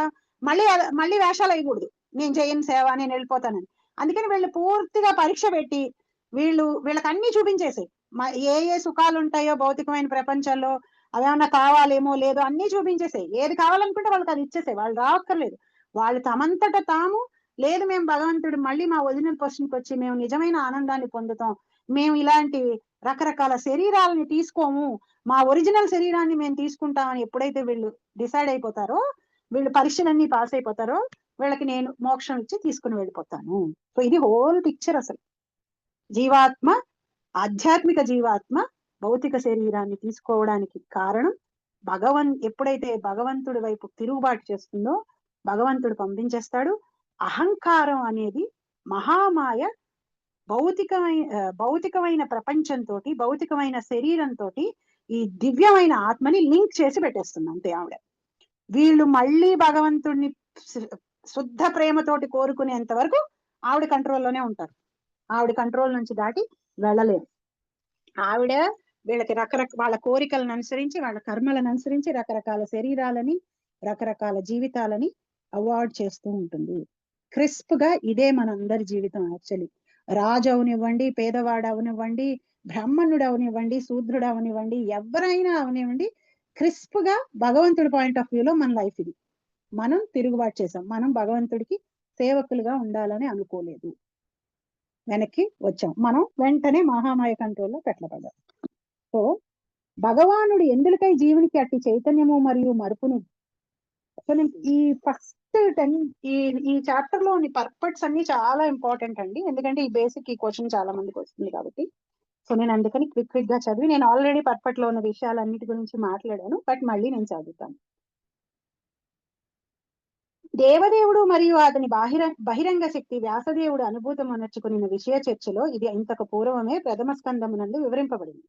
మళ్ళీ వేషాలు వేయకూడదు, నేను చేయను సేవ, నేను వెళ్ళిపోతానని. అందుకని వీళ్ళు పూర్తిగా పరీక్ష పెట్టి వీళ్ళకి అన్ని చూపించేసాయి. ఏ ఏ సుఖాలు ఉంటాయో భౌతికమైన ప్రపంచంలో అవేమన్నా కావాలేమో లేదో అన్ని చూపించేసాయి. ఏది కావాలనుకుంటే వాళ్ళకి అది ఇచ్చేసాయి. వాళ్ళు రావక్కర్లేదు. వాళ్ళు తమంతట తాము, లేదు మేము భగవంతుడు మళ్ళీ మా ఒరిజినల్ పొజిషన్కి వచ్చి మేము నిజమైన ఆనందాన్ని పొందుతాం, మేము ఇలాంటి రకరకాల శరీరాలని తీసుకోము, మా ఒరిజినల్ శరీరాన్ని మేము తీసుకుంటామని ఎప్పుడైతే వీళ్ళు డిసైడ్ అయిపోతారో, వీళ్ళు పరీక్షలన్నీ పాస్ అయిపోతారో, వీళ్ళకి నేను మోక్షం ఇచ్చి తీసుకుని వెళ్ళిపోతాను. సో ఇది హోల్ పిక్చర్. అసలు జీవాత్మ, ఆధ్యాత్మిక జీవాత్మ భౌతిక శరీరాన్ని తీసుకోవడానికి కారణం ఎప్పుడైతే భగవంతుడి వైపు తిరుగుబాటు చేస్తుందో భగవంతుడు పంపించేస్తాడు. అహంకారం అనేది మహామాయ భౌతికమైన ప్రపంచంతో, భౌతికమైన శరీరంతో ఈ దివ్యమైన ఆత్మని లింక్ చేసి పెట్టేస్తుంది అంతే ఆవిడ. వీళ్ళు మళ్ళీ భగవంతుడిని శుద్ధ ప్రేమతోటి కోరుకునేంత వరకు ఆవిడ కంట్రోల్లోనే ఉంటారు. ఆవిడ కంట్రోల్ నుంచి దాటి వెళ్ళలేరు. ఆవిడ వీళ్ళకి వాళ్ళ కోరికలను అనుసరించి, వాళ్ళ కర్మలను అనుసరించి రకరకాల శరీరాలని, రకరకాల జీవితాలని అవార్డ్ చేస్తూ ఉంటుంది. క్రిస్ప్ గా ఇదే మన అందరి జీవితం. యాక్చువల్లీ రాజు అవనివ్వండి, పేదవాడు అవనివ్వండి, బ్రాహ్మణుడు అవనివ్వండి, శూద్రుడు అవనివ్వండి, ఎవరైనా అవనివ్వండి, క్రిస్ప్ గా భగవంతుడి పాయింట్ ఆఫ్ వ్యూలో మన లైఫ్ ఇది. మనం తిరుగుబాటు చేసాం. మనం భగవంతుడికి సేవకులుగా ఉండాలని అనుకోలేదు, వెనక్కి వచ్చాం. మనం వెంటనే మహామాయ కంట్రోల్లో పెట్టబడ్డాం. సో భగవానుడు ఎందుకై జీవునికి అట్టి చైతన్యము మరియు మరుపును, ఈ ఫస్ట్ ఈ చాప్టర్ లోని పర్పట్స్ అన్ని చాలా ఇంపార్టెంట్ అండి. ఎందుకంటే ఈ బేసిక్ ఈ క్వశ్చన్ చాలా మందికి వస్తుంది కాబట్టి. సో నేను అందుకని క్విక్ గా చదివి, నేను ఆల్రెడీ పర్పట్ లో ఉన్న విషయాలన్నిటి గురించి మాట్లాడాను, బట్ మళ్ళీ నేను చదువుతాను. దేవదేవుడు మరియు అతని బహిరంగ శక్తి వ్యాసదేవుడు అనుభూతం అనర్చుకున్న విషయ చర్చలో ఇది ఇంతకు పూర్వమే ప్రథమ స్కందమునందు వివరింపబడింది.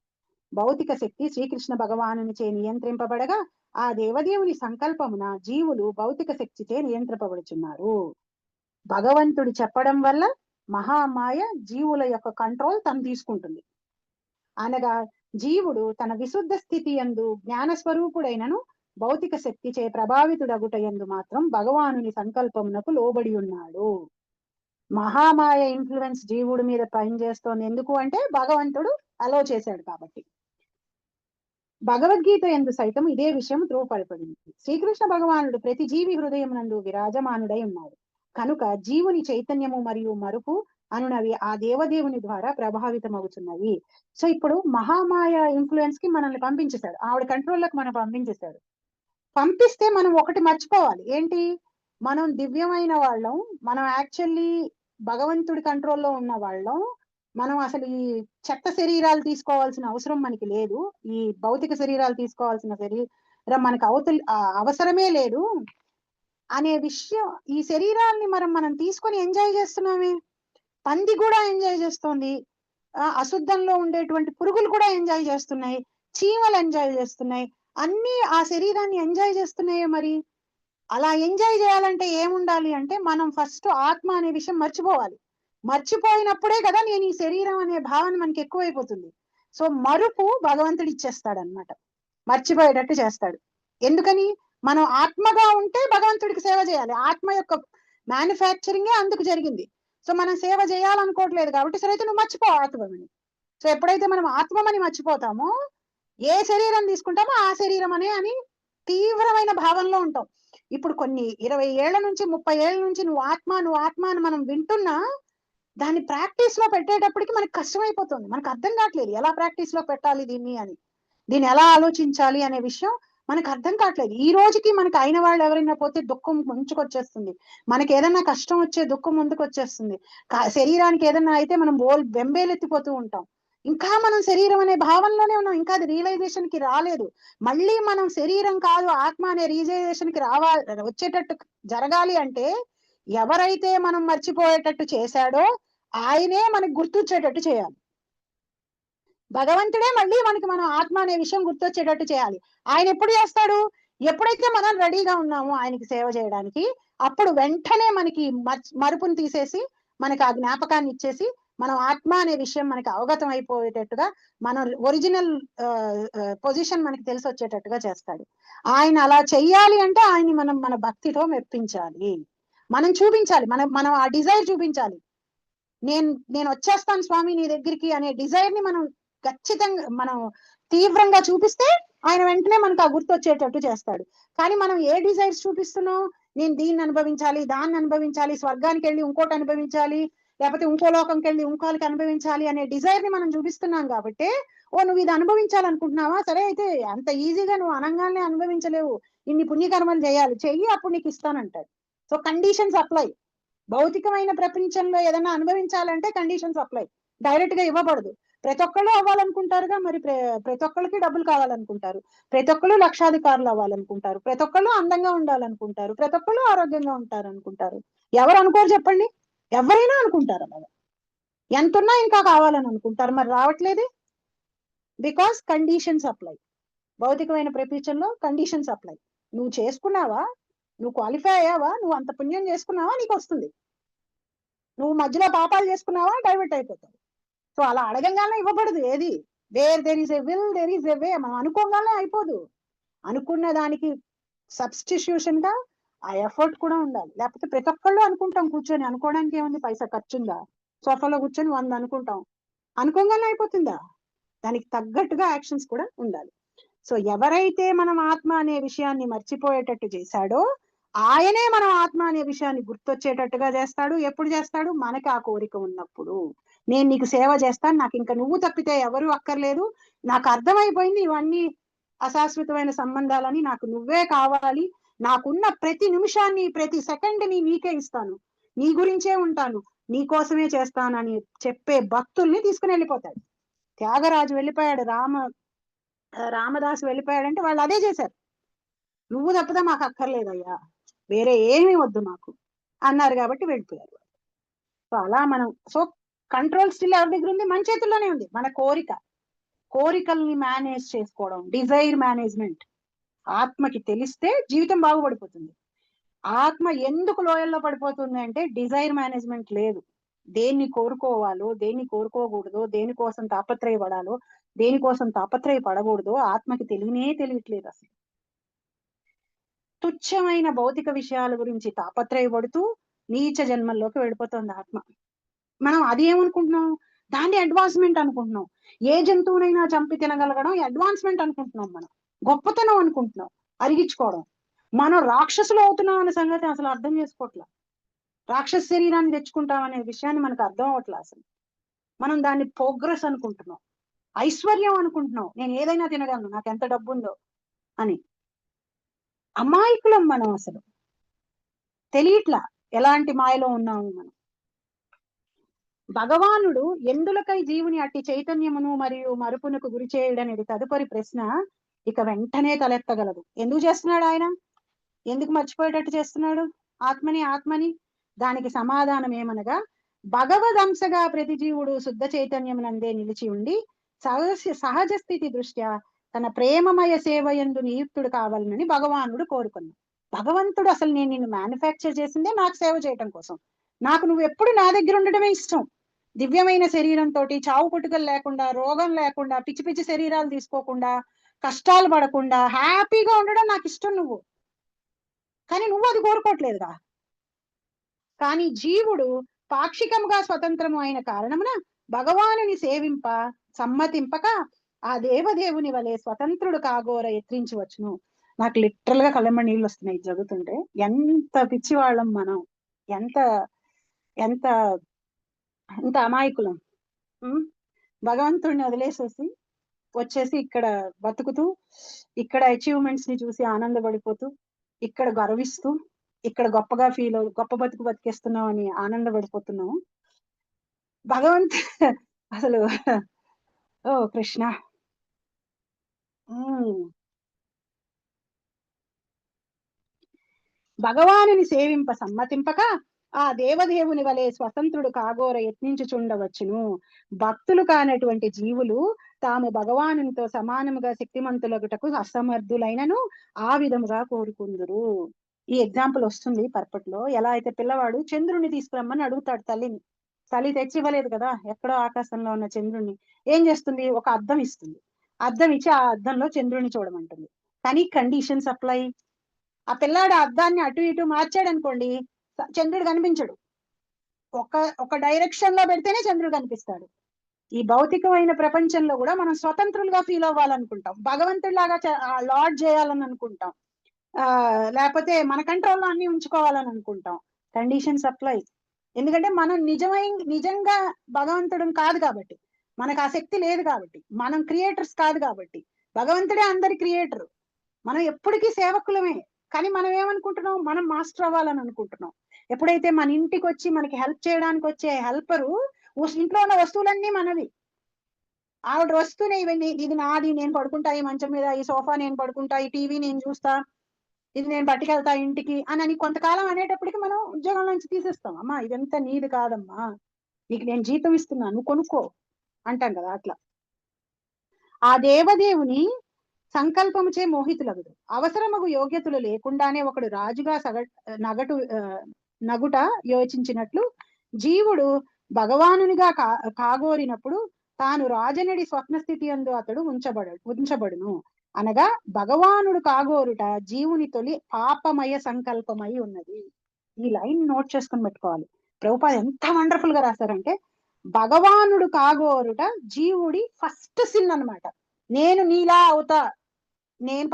భౌతిక శక్తి శ్రీకృష్ణ భగవానుని చే నియంత్రింపబడగా ఆ దేవదేవుని సంకల్పమున జీవులు భౌతిక శక్తిచే నియంత్రింపబడుచున్నారు. భగవంతుడు చెప్పడం వల్ల మహామాయ జీవుల యొక్క కంట్రోల్ తను తీసుకుంటుంది. అనగా జీవుడు తన విశుద్ధ స్థితి యందు జ్ఞాన స్వరూపుడైనను భౌతిక శక్తి చే ప్రభావితుడగుట యందు మాత్రం భగవానుని సంకల్పమునకు లోబడి ఉన్నాడు. మహామాయ ఇన్ఫ్లుయెన్స్ జీవుడి మీద పనిచేస్తోంది. ఎందుకు అంటే భగవంతుడు అలో చేశాడు కాబట్టి. భగవద్గీత యందు సైతం ఇదే విషయం ధృవపరపడింది. శ్రీకృష్ణ భగవానుడు ప్రతి జీవి హృదయం నందు విరాజమానుడై ఉన్నాడు కనుక జీవుని చైతన్యము మరియు మరుపు అనునవి ఆ దేవదేవుని ద్వారా ప్రభావితమవుతున్నవి. సో ఇప్పుడు మహామాయ ఇన్ఫ్లుయెన్స్ కి మనల్ని పంపించేశాడు, ఆవిడ కంట్రోల్లోకి మనం పంపించేశాడు. పంపిస్తే మనం ఒకటి మర్చిపోవాలి, ఏంటి? మనం దివ్యమైన వాళ్ళం, మనం యాక్చువల్లీ భగవంతుడి కంట్రోల్లో ఉన్న వాళ్ళం. మనం అసలు ఈ చెత్త శరీరాలు తీసుకోవాల్సిన అవసరం మనకి లేదు, ఈ భౌతిక శరీరాలు తీసుకోవాల్సిన శరీరం మనకు అవసరమే లేదు అనే విషయం. ఈ శరీరాన్ని మనం తీసుకొని ఎంజాయ్ చేస్తున్నామే. పంది కూడా ఎంజాయ్ చేస్తోంది, అశుద్ధంలో ఉండేటువంటి పురుగులు కూడా ఎంజాయ్ చేస్తున్నాయి, చీమలు ఎంజాయ్ చేస్తున్నాయి, అన్ని ఆ శరీరాన్ని ఎంజాయ్ చేస్తున్నాయి. మరి అలా ఎంజాయ్ చేయాలంటే ఏముండాలి అంటే మనం ఫస్ట్ ఆత్మ అనే విషయం మర్చిపోవాలి. మర్చిపోయినప్పుడే కదా నేను ఈ శరీరం అనే భావన మనకి ఎక్కువైపోతుంది. సో మరుపు భగవంతుడు ఇచ్చేస్తాడు అనమాట, మర్చిపోయేటట్టు చేస్తాడు. ఎందుకని? మనం ఆత్మగా ఉంటే భగవంతుడికి సేవ చేయాలి. ఆత్మ యొక్క మ్యానుఫ్యాక్చరింగే అందుకు జరిగింది. సో మనం సేవ చేయాలనుకోవట్లేదు కాబట్టి సరే అయితే నువ్వు మర్చిపో ఆత్మని. సో ఎప్పుడైతే మనం ఆత్మని మర్చిపోతామో ఏ శరీరం తీసుకుంటామో ఆ శరీరం అని తీవ్రమైన భావనలో ఉంటాం. ఇప్పుడు కొన్ని 20 ఏళ్ల నుంచి 30 ఏళ్ల నుంచి నువ్వు ఆత్మ అని మనం వింటున్నా దాన్ని ప్రాక్టీస్ లో పెట్టేటప్పటికి మనకి కష్టమైపోతుంది. మనకు అర్థం కావట్లేదు ఎలా ప్రాక్టీస్ లో పెట్టాలి దీన్ని ఎలా ఆలోచించాలి అనే విషయం మనకు అర్థం కావట్లేదు. ఈ రోజుకి మనకి అయిన వాళ్ళు ఎవరైనా పోతే దుఃఖం ముంచుకొచ్చేస్తుంది, మనకి ఏదైనా కష్టం వచ్చే దుఃఖం ముందుకు వచ్చేస్తుంది, శరీరానికి ఏదైనా అయితే మనం బెంబేలెత్తిపోతూ ఉంటాం. ఇంకా మనం శరీరం అనే భావనలోనే ఉన్నాం, ఇంకా అది రియలైజేషన్ కి రాలేదు. మళ్ళీ మనం శరీరం కాదు ఆత్మ అనే రియలైజేషన్ కి వచ్చేటట్టు జరగాలి అంటే ఎవరైతే మనం మర్చిపోయేటట్టు చేశాడో ఆయనే మనకు గుర్తొచ్చేటట్టు చేయాలి. భగవంతుడే మళ్ళీ మనం ఆత్మ అనే విషయం గుర్తొచ్చేటట్టు చేయాలి. ఆయన ఎప్పుడు చేస్తాడు? ఎప్పుడైతే మనం రెడీగా ఉన్నామో ఆయనకి సేవ చేయడానికి, అప్పుడు వెంటనే మనకి మరుపుని తీసేసి మనకి ఆ జ్ఞాపకాన్ని ఇచ్చేసి మనం ఆత్మ అనే విషయం మనకి అవగతం అయిపోయేటట్టుగా మన ఒరిజినల్ పొజిషన్ మనకి తెలిసి వచ్చేటట్టుగా చేస్తాడు. ఆయన అలా చెయ్యాలి అంటే ఆయన్ని మనం మన భక్తితో మెప్పించాలి, మనం చూపించాలి, మనం ఆ డిజైర్ చూపించాలి. నేను వచ్చేస్తాను స్వామి నీ దగ్గరికి అనే డిజైర్ ని మనం ఖచ్చితంగా మనం తీవ్రంగా చూపిస్తే ఆయన వెంటనే మనకు ఆ గుర్తు వచ్చేటట్టు చేస్తాడు. కానీ మనం ఏ డిజైర్స్ చూపిస్తున్నాం, నేను దీన్ని అనుభవించాలి, దాన్ని అనుభవించాలి, స్వర్గానికి వెళ్ళి ఇంకోటి అనుభవించాలి, లేకపోతే ఇంకో లోకంకి వెళ్ళి ఇంకోకి అనుభవించాలి అనే డిజైర్ ని మనం చూపిస్తున్నాం కాబట్టి, ఓ నువ్వు ఇది అనుభవించాలనుకుంటున్నావా, సరే అయితే అంత ఈజీగా నువ్వు అనంగానే అనుభవించలేవు, ఇన్ని పుణ్యకర్మలు చేయాలి, చెయ్యి అప్పుడు నీకు ఇస్తానంటాడు. So conditions apply. భౌతికమైన ప్రపంచంలో ఏదైనా అనుభవించాలంటే కండిషన్స్ అప్లై, డైరెక్ట్ గా ఇవ్వబడదు. ప్రతి ఒక్కళ్ళు అవ్వాలనుకుంటారుగా, మరి ప్రతి ఒక్కళ్ళకి డబ్బులు కావాలనుకుంటారు, ప్రతి ఒక్కళ్ళు లక్షాధికారులు అవ్వాలనుకుంటారు, ప్రతి ఒక్కళ్ళు అందంగా ఉండాలనుకుంటారు, ప్రతి ఒక్కళ్ళు ఆరోగ్యంగా ఉంటారు అనుకుంటారు. ఎవరు అనుకోరు చెప్పండి? ఎవరైనా అనుకుంటారు అలాగా. ఎంతున్నా ఇంకా కావాలని అనుకుంటారు, మరి రావట్లేదు. Because conditions apply. భౌతికమైన ప్రపంచంలో కండిషన్స్ అప్లై. నువ్వు చేసుకున్నావా, నువ్వు క్వాలిఫై అయ్యావా, నువ్వు అంత పుణ్యం చేసుకున్నావా నీకు వస్తుంది, నువ్వు మధ్యలో పాపాలు చేసుకున్నావా డైవర్ట్ అయిపోతావు. సో అలా అడగంగానే ఇవ్వబడదు ఏది. Where there is a will there is a way. మనం అనుకోగానే అయిపోదు, అనుకున్న దానికి సబ్స్టిట్యూషన్ గా ఆ ఎఫర్ట్ కూడా ఉండాలి. లేకపోతే ప్రతి ఒక్కళ్ళు అనుకుంటాం కూర్చొని, అనుకోవడానికి ఏముంది, పైసా ఖర్చుందా, సోఫాలో కూర్చొని 100 అనుకుంటాం, అనుకోగానే అయిపోతుందా, దానికి తగ్గట్టుగా యాక్షన్స్ కూడా ఉండాలి. సో ఎవరైతే మనం ఆత్మ అనే విషయాన్ని మర్చిపోయేటట్టు చేశాడో ఆయనే మనం ఆత్మ అనే విషయాన్ని గుర్తొచ్చేటట్టుగా చేస్తాడు. ఎప్పుడు చేస్తాడు? మనకి ఆ కోరిక ఉన్నప్పుడు. నేను నీకు సేవ చేస్తాను, నాకు ఇంకా నువ్వు తప్పితే ఎవరు అక్కర్లేదు, నాకు అర్థమైపోయింది ఇవన్నీ అశాశ్వతమైన సంబంధాలని, నాకు నువ్వే కావాలి, నాకున్న ప్రతి నిమిషాన్ని ప్రతి సెకండ్ని నీకే ఇస్తాను, నీ గురించే ఉంటాను, నీ కోసమే చేస్తానని చెప్పే భక్తుల్ని తీసుకుని వెళ్ళిపోతాడు. త్యాగరాజు వెళ్ళిపోయాడు, రామదాసు వెళ్ళిపోయాడంటే వాళ్ళు అదే చేశారు. నువ్వు తప్పదా మాకు అక్కర్లేదయ్యా, వేరే ఏమీ వద్దు మాకు అన్నారు కాబట్టి వెళ్ళిపోయారు. సో అలా మనం కంట్రోల్ స్టిల్ ఎవరి దగ్గర ఉంది? మన చేతుల్లోనే ఉంది. మన కోరికల్ని మేనేజ్ చేసుకోవడం, డిజైర్ మేనేజ్మెంట్ ఆత్మకి తెలిస్తే జీవితం బాగుపడిపోతుంది. ఆత్మ ఎందుకు లోయల్లో పడిపోతుంది అంటే డిజైర్ మేనేజ్మెంట్ లేదు. దేన్ని కోరుకోవాలో, దేన్ని కోరుకోకూడదో, దేనికోసం తాపత్రయపడాలో, దేనికోసం తాపత్రయపడకూడదో ఆత్మకి తెలియట్లేదు అసలు. తుచ్చమైన భౌతిక విషయాల గురించి తాపత్రయపడుతూ నీచ జన్మల్లోకి వెళ్ళిపోతుంది ఆత్మ. మనం అది ఏమనుకుంటున్నాం? దాన్ని అడ్వాన్స్మెంట్ అనుకుంటున్నాం. ఏ జంతువునైనా చంపి తినగలగడం అడ్వాన్స్మెంట్ అనుకుంటున్నాం, మనం గొప్పతనం అనుకుంటున్నాం, అరిగించుకోవడం. మనం రాక్షసులు అవుతున్నాం అనే సంగతి అసలు అర్థం చేసుకోవట్లా. రాక్షస శరీరాన్ని తెచ్చుకుంటాం అనే విషయాన్ని మనకు అర్థం అవట్లా అసలు. మనం దాన్ని ప్రోగ్రెస్ అనుకుంటున్నాం, ఐశ్వర్యం అనుకుంటున్నాం, నేను ఏదైనా తినగలను, నాకు ఎంత డబ్బు ఉందో అని. అమాయకులం మనం, అసలు తెలియట్లా ఎలాంటి మాయలో ఉన్నాము మనం. భగవానుడు ఎందులకై జీవుని అట్టి చైతన్యమును మరియు మరుపునకు గురి చేయడనేది తదుపరి ప్రశ్న ఇక వెంటనే తలెత్తగలదు. ఎందుకు చేస్తున్నాడు ఆయన? ఎందుకు మర్చిపోయేటట్టు చేస్తున్నాడు ఆత్మని? దానికి సమాధానం ఏమనగా, భగవదంశగా ప్రతి జీవుడు శుద్ధ చైతన్యమునందే నిలిచి ఉండి సహజ స్థితి దృష్ట్యా తన ప్రేమమయ సేవ యందు నియుక్తుడు కావాలని భగవానుడు కోరుకున్నాడు. భగవంతుడు అసలు నేను నిన్ను మ్యానుఫ్యాక్చర్ చేసిందే నాకు సేవ చేయటం కోసం, నాకు నువ్వు ఎప్పుడు నా దగ్గర ఉండటమే ఇష్టం, దివ్యమైన శరీరంతో చావు పుట్టుకలు లేకుండా, రోగం లేకుండా, పిచ్చి పిచ్చి శరీరాలు తీసుకోకుండా, కష్టాలు పడకుండా హ్యాపీగా ఉండడం నాకు ఇష్టం నువ్వు. కానీ నువ్వు అది కోరుకోవట్లేదుగా. కానీ జీవుడు పాక్షికంగా స్వతంత్రము అయిన కారణమున భగవానుని సమ్మతింపక ఆ దేవదేవుని వలె స్వతంత్రుడు కాగోర యత్నించవచ్చును. నాకు లిటరల్ గా కళ్ళమ్మ నీళ్ళు వస్తున్నాయి జరుగుతుంటే. ఎంత పిచ్చివాళ్ళం మనం, ఎంత ఎంత ఎంత అమాయకులం. భగవంతుడిని వదిలేసేసి వచ్చేసి ఇక్కడ బతుకుతూ, ఇక్కడ అచీవ్మెంట్స్ ని చూసి ఆనందపడిపోతూ, ఇక్కడ గర్విస్తూ, ఇక్కడ గొప్పగా గొప్ప బతుకు బతికేస్తున్నాం అని ఆనందపడిపోతున్నాము. అసలు ఓ కృష్ణ. భగవానుని సేవింప సమ్మతింపక ఆ దేవదేవుని వలె స్వతంత్రుడు కాగోర యత్నించుచుండవచ్చును. భక్తులు కానటువంటి జీవులు తాము భగవానునితో సమానముగా శక్తిమంతులగుటకు అసమర్థులైనను ఆ విధముగా కోరుకుందురు. ఈ ఎగ్జాంపుల్ వస్తుంది పర్పట్లో. ఎలా అయితే పిల్లవాడు చంద్రుని తీసుకురమ్మని అడుగుతాడు తల్లిని. తల్లి తెచ్చి ఇవ్వలేదు కదా, ఎక్కడో ఆకాశంలో ఉన్న చంద్రుణ్ణి. ఏం చేస్తుంది? ఒక అద్దం ఇస్తుంది. అద్దం ఇచ్చి ఆ అద్దంలో చంద్రుని చూడమంటుంది. కానీ కండిషన్స్ అప్లై. ఆ పిల్లాడు ఆ అద్దాన్ని అటు ఇటు మార్చాడు అనుకోండి, చంద్రుడు కనిపించడు. ఒక ఒక డైరెక్షన్ లో పెడితేనే చంద్రుడు కనిపిస్తాడు. ఈ భౌతికమైన ప్రపంచంలో కూడా మనం స్వతంత్రులుగా ఫీల్ అవ్వాలనుకుంటాం, భగవంతుడిలాగా లార్డ్ చేయాలని అనుకుంటాం, లేకపోతే మన కంట్రోల్లో అన్ని ఉంచుకోవాలని అనుకుంటాం. Conditions apply. ఎందుకంటే మనం నిజంగా భగవంతుడు కాదు కాబట్టి, మనకు ఆ శక్తి లేదు కాబట్టి, మనం క్రియేటర్స్ కాదు కాబట్టి. భగవంతుడే అందరి క్రియేటర్, మనం ఎప్పటికీ సేవకులమే. కానీ మనం ఏమనుకుంటున్నాం? మనం మాస్టర్ అవ్వాలని అనుకుంటున్నాం. ఎప్పుడైతే మన ఇంటికి వచ్చి మనకి హెల్ప్ చేయడానికి వచ్చే హెల్పరు ఇంట్లో ఉన్న వస్తువులన్నీ మనవి, ఆవిడ వస్తూనే ఇవన్నీ, ఇది నాది, నేను పడుకుంటా ఈ మంచం మీద, ఈ సోఫా నేను పడుకుంటా, ఈ టీవీ నేను చూస్తా, ఇది నేను పట్టుకెళ్తా ఇంటికి అని కొంతకాలం అనేటప్పటికి మనం ఉద్యోగం నుంచి తీసేస్తాం. అమ్మా ఇదంతా నీది కాదమ్మా, నీకు నేను జీతం ఇస్తున్నాను, నువ్వు కొనుక్కో అంటాం కదా. అట్లా ఆ దేవదేవుని సంకల్పముచే మోహితులగుడు. అవసరమగు యోగ్యతలు లేకుండానే ఒకడు రాజుగా నగుట యోచించినట్లు జీవుడు భగవానునిగా కాగోరినప్పుడు తాను రాజనడి స్వప్నస్థితి యందు అతడు ఉంచబడును. అనగా భగవానుడు కాగోరుట జీవుని తొలి పాపమయ సంకల్పమై ఉన్నది. ఈ లైన్ నోట్ చేసుకుని పెట్టుకోవాలి. ప్రభుపాద ఎంత వండర్ఫుల్ గా రాశారంటే, భగవానుడు కాగోరుట జీవుడి ఫస్ట్ సిన్ అన్నమాట. నేను నీలా అవుతా, నేను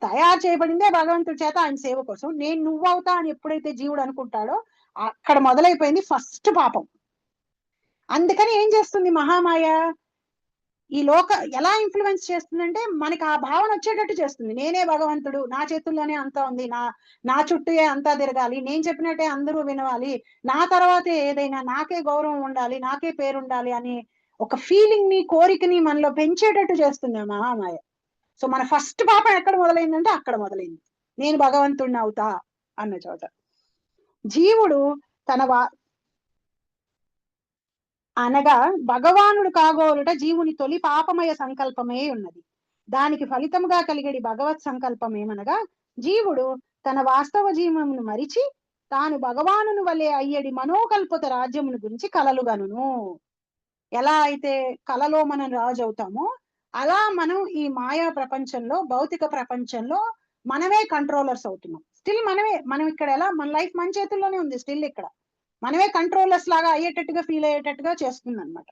తయారు చేయబడిందే భగవంతుడి చేత ఆయన సేవ కోసం, నేను నువ్వవుతా అని ఎప్పుడైతే జీవుడు అనుకుంటాడో అక్కడ మొదలైపోయింది ఫస్ట్ పాపం. అందుకని ఏం చేస్తుంది మహామాయ? ఈ ఎలా ఇన్ఫ్లుయెన్స్ చేస్తుందంటే, మనకి ఆ భావన వచ్చేటట్టు చేస్తుంది. నేనే భగవంతుడు, నా చేతుల్లోనే అంతా ఉంది, నా చుట్టూ అంతా తిరగాలి, నేను చెప్పినట్టే అందరూ వినవాలి, నా తర్వాతే ఏదైనా, నాకే గౌరవం ఉండాలి, నాకే పేరు ఉండాలి అని ఒక ఫీలింగ్ ని, కోరికని మనలో పెంచేటట్టు చేస్తుంది ఆ మహామాయ. సో మన ఫస్ట్ పాపం ఎక్కడ మొదలైందంటే అక్కడ మొదలైంది, నేను భగవంతుడిని అవుతా అన్న చోట. జీవుడు అనగా భగవానుడు కాగోలుట జీవుని తొలి పాపమయ సంకల్పమే ఉన్నది. దానికి ఫలితముగా కలిగడి భగవత్ సంకల్పం ఏమనగా, జీవుడు తన వాస్తవ జీవమును మరిచి తాను భగవానుని వలె అయ్యడి మనోకల్పత రాజ్యమును గురించి కలలుగనును. ఎలా అయితే కలలో మనం రాజు అవుతామో, అలా మనం ఈ మాయా ప్రపంచంలో, భౌతిక ప్రపంచంలో మనమే కంట్రోలర్స్ అవుతున్నాం. స్టిల్ మనం ఇక్కడ ఎలా, మన లైఫ్ మన చేతుల్లోనే ఉంది. స్టిల్ ఇక్కడ మనమే కంట్రోలర్స్ లాగా అయ్యేటట్టుగా ఫీల్ అయ్యేటట్టుగా చేస్తుంది అనమాట.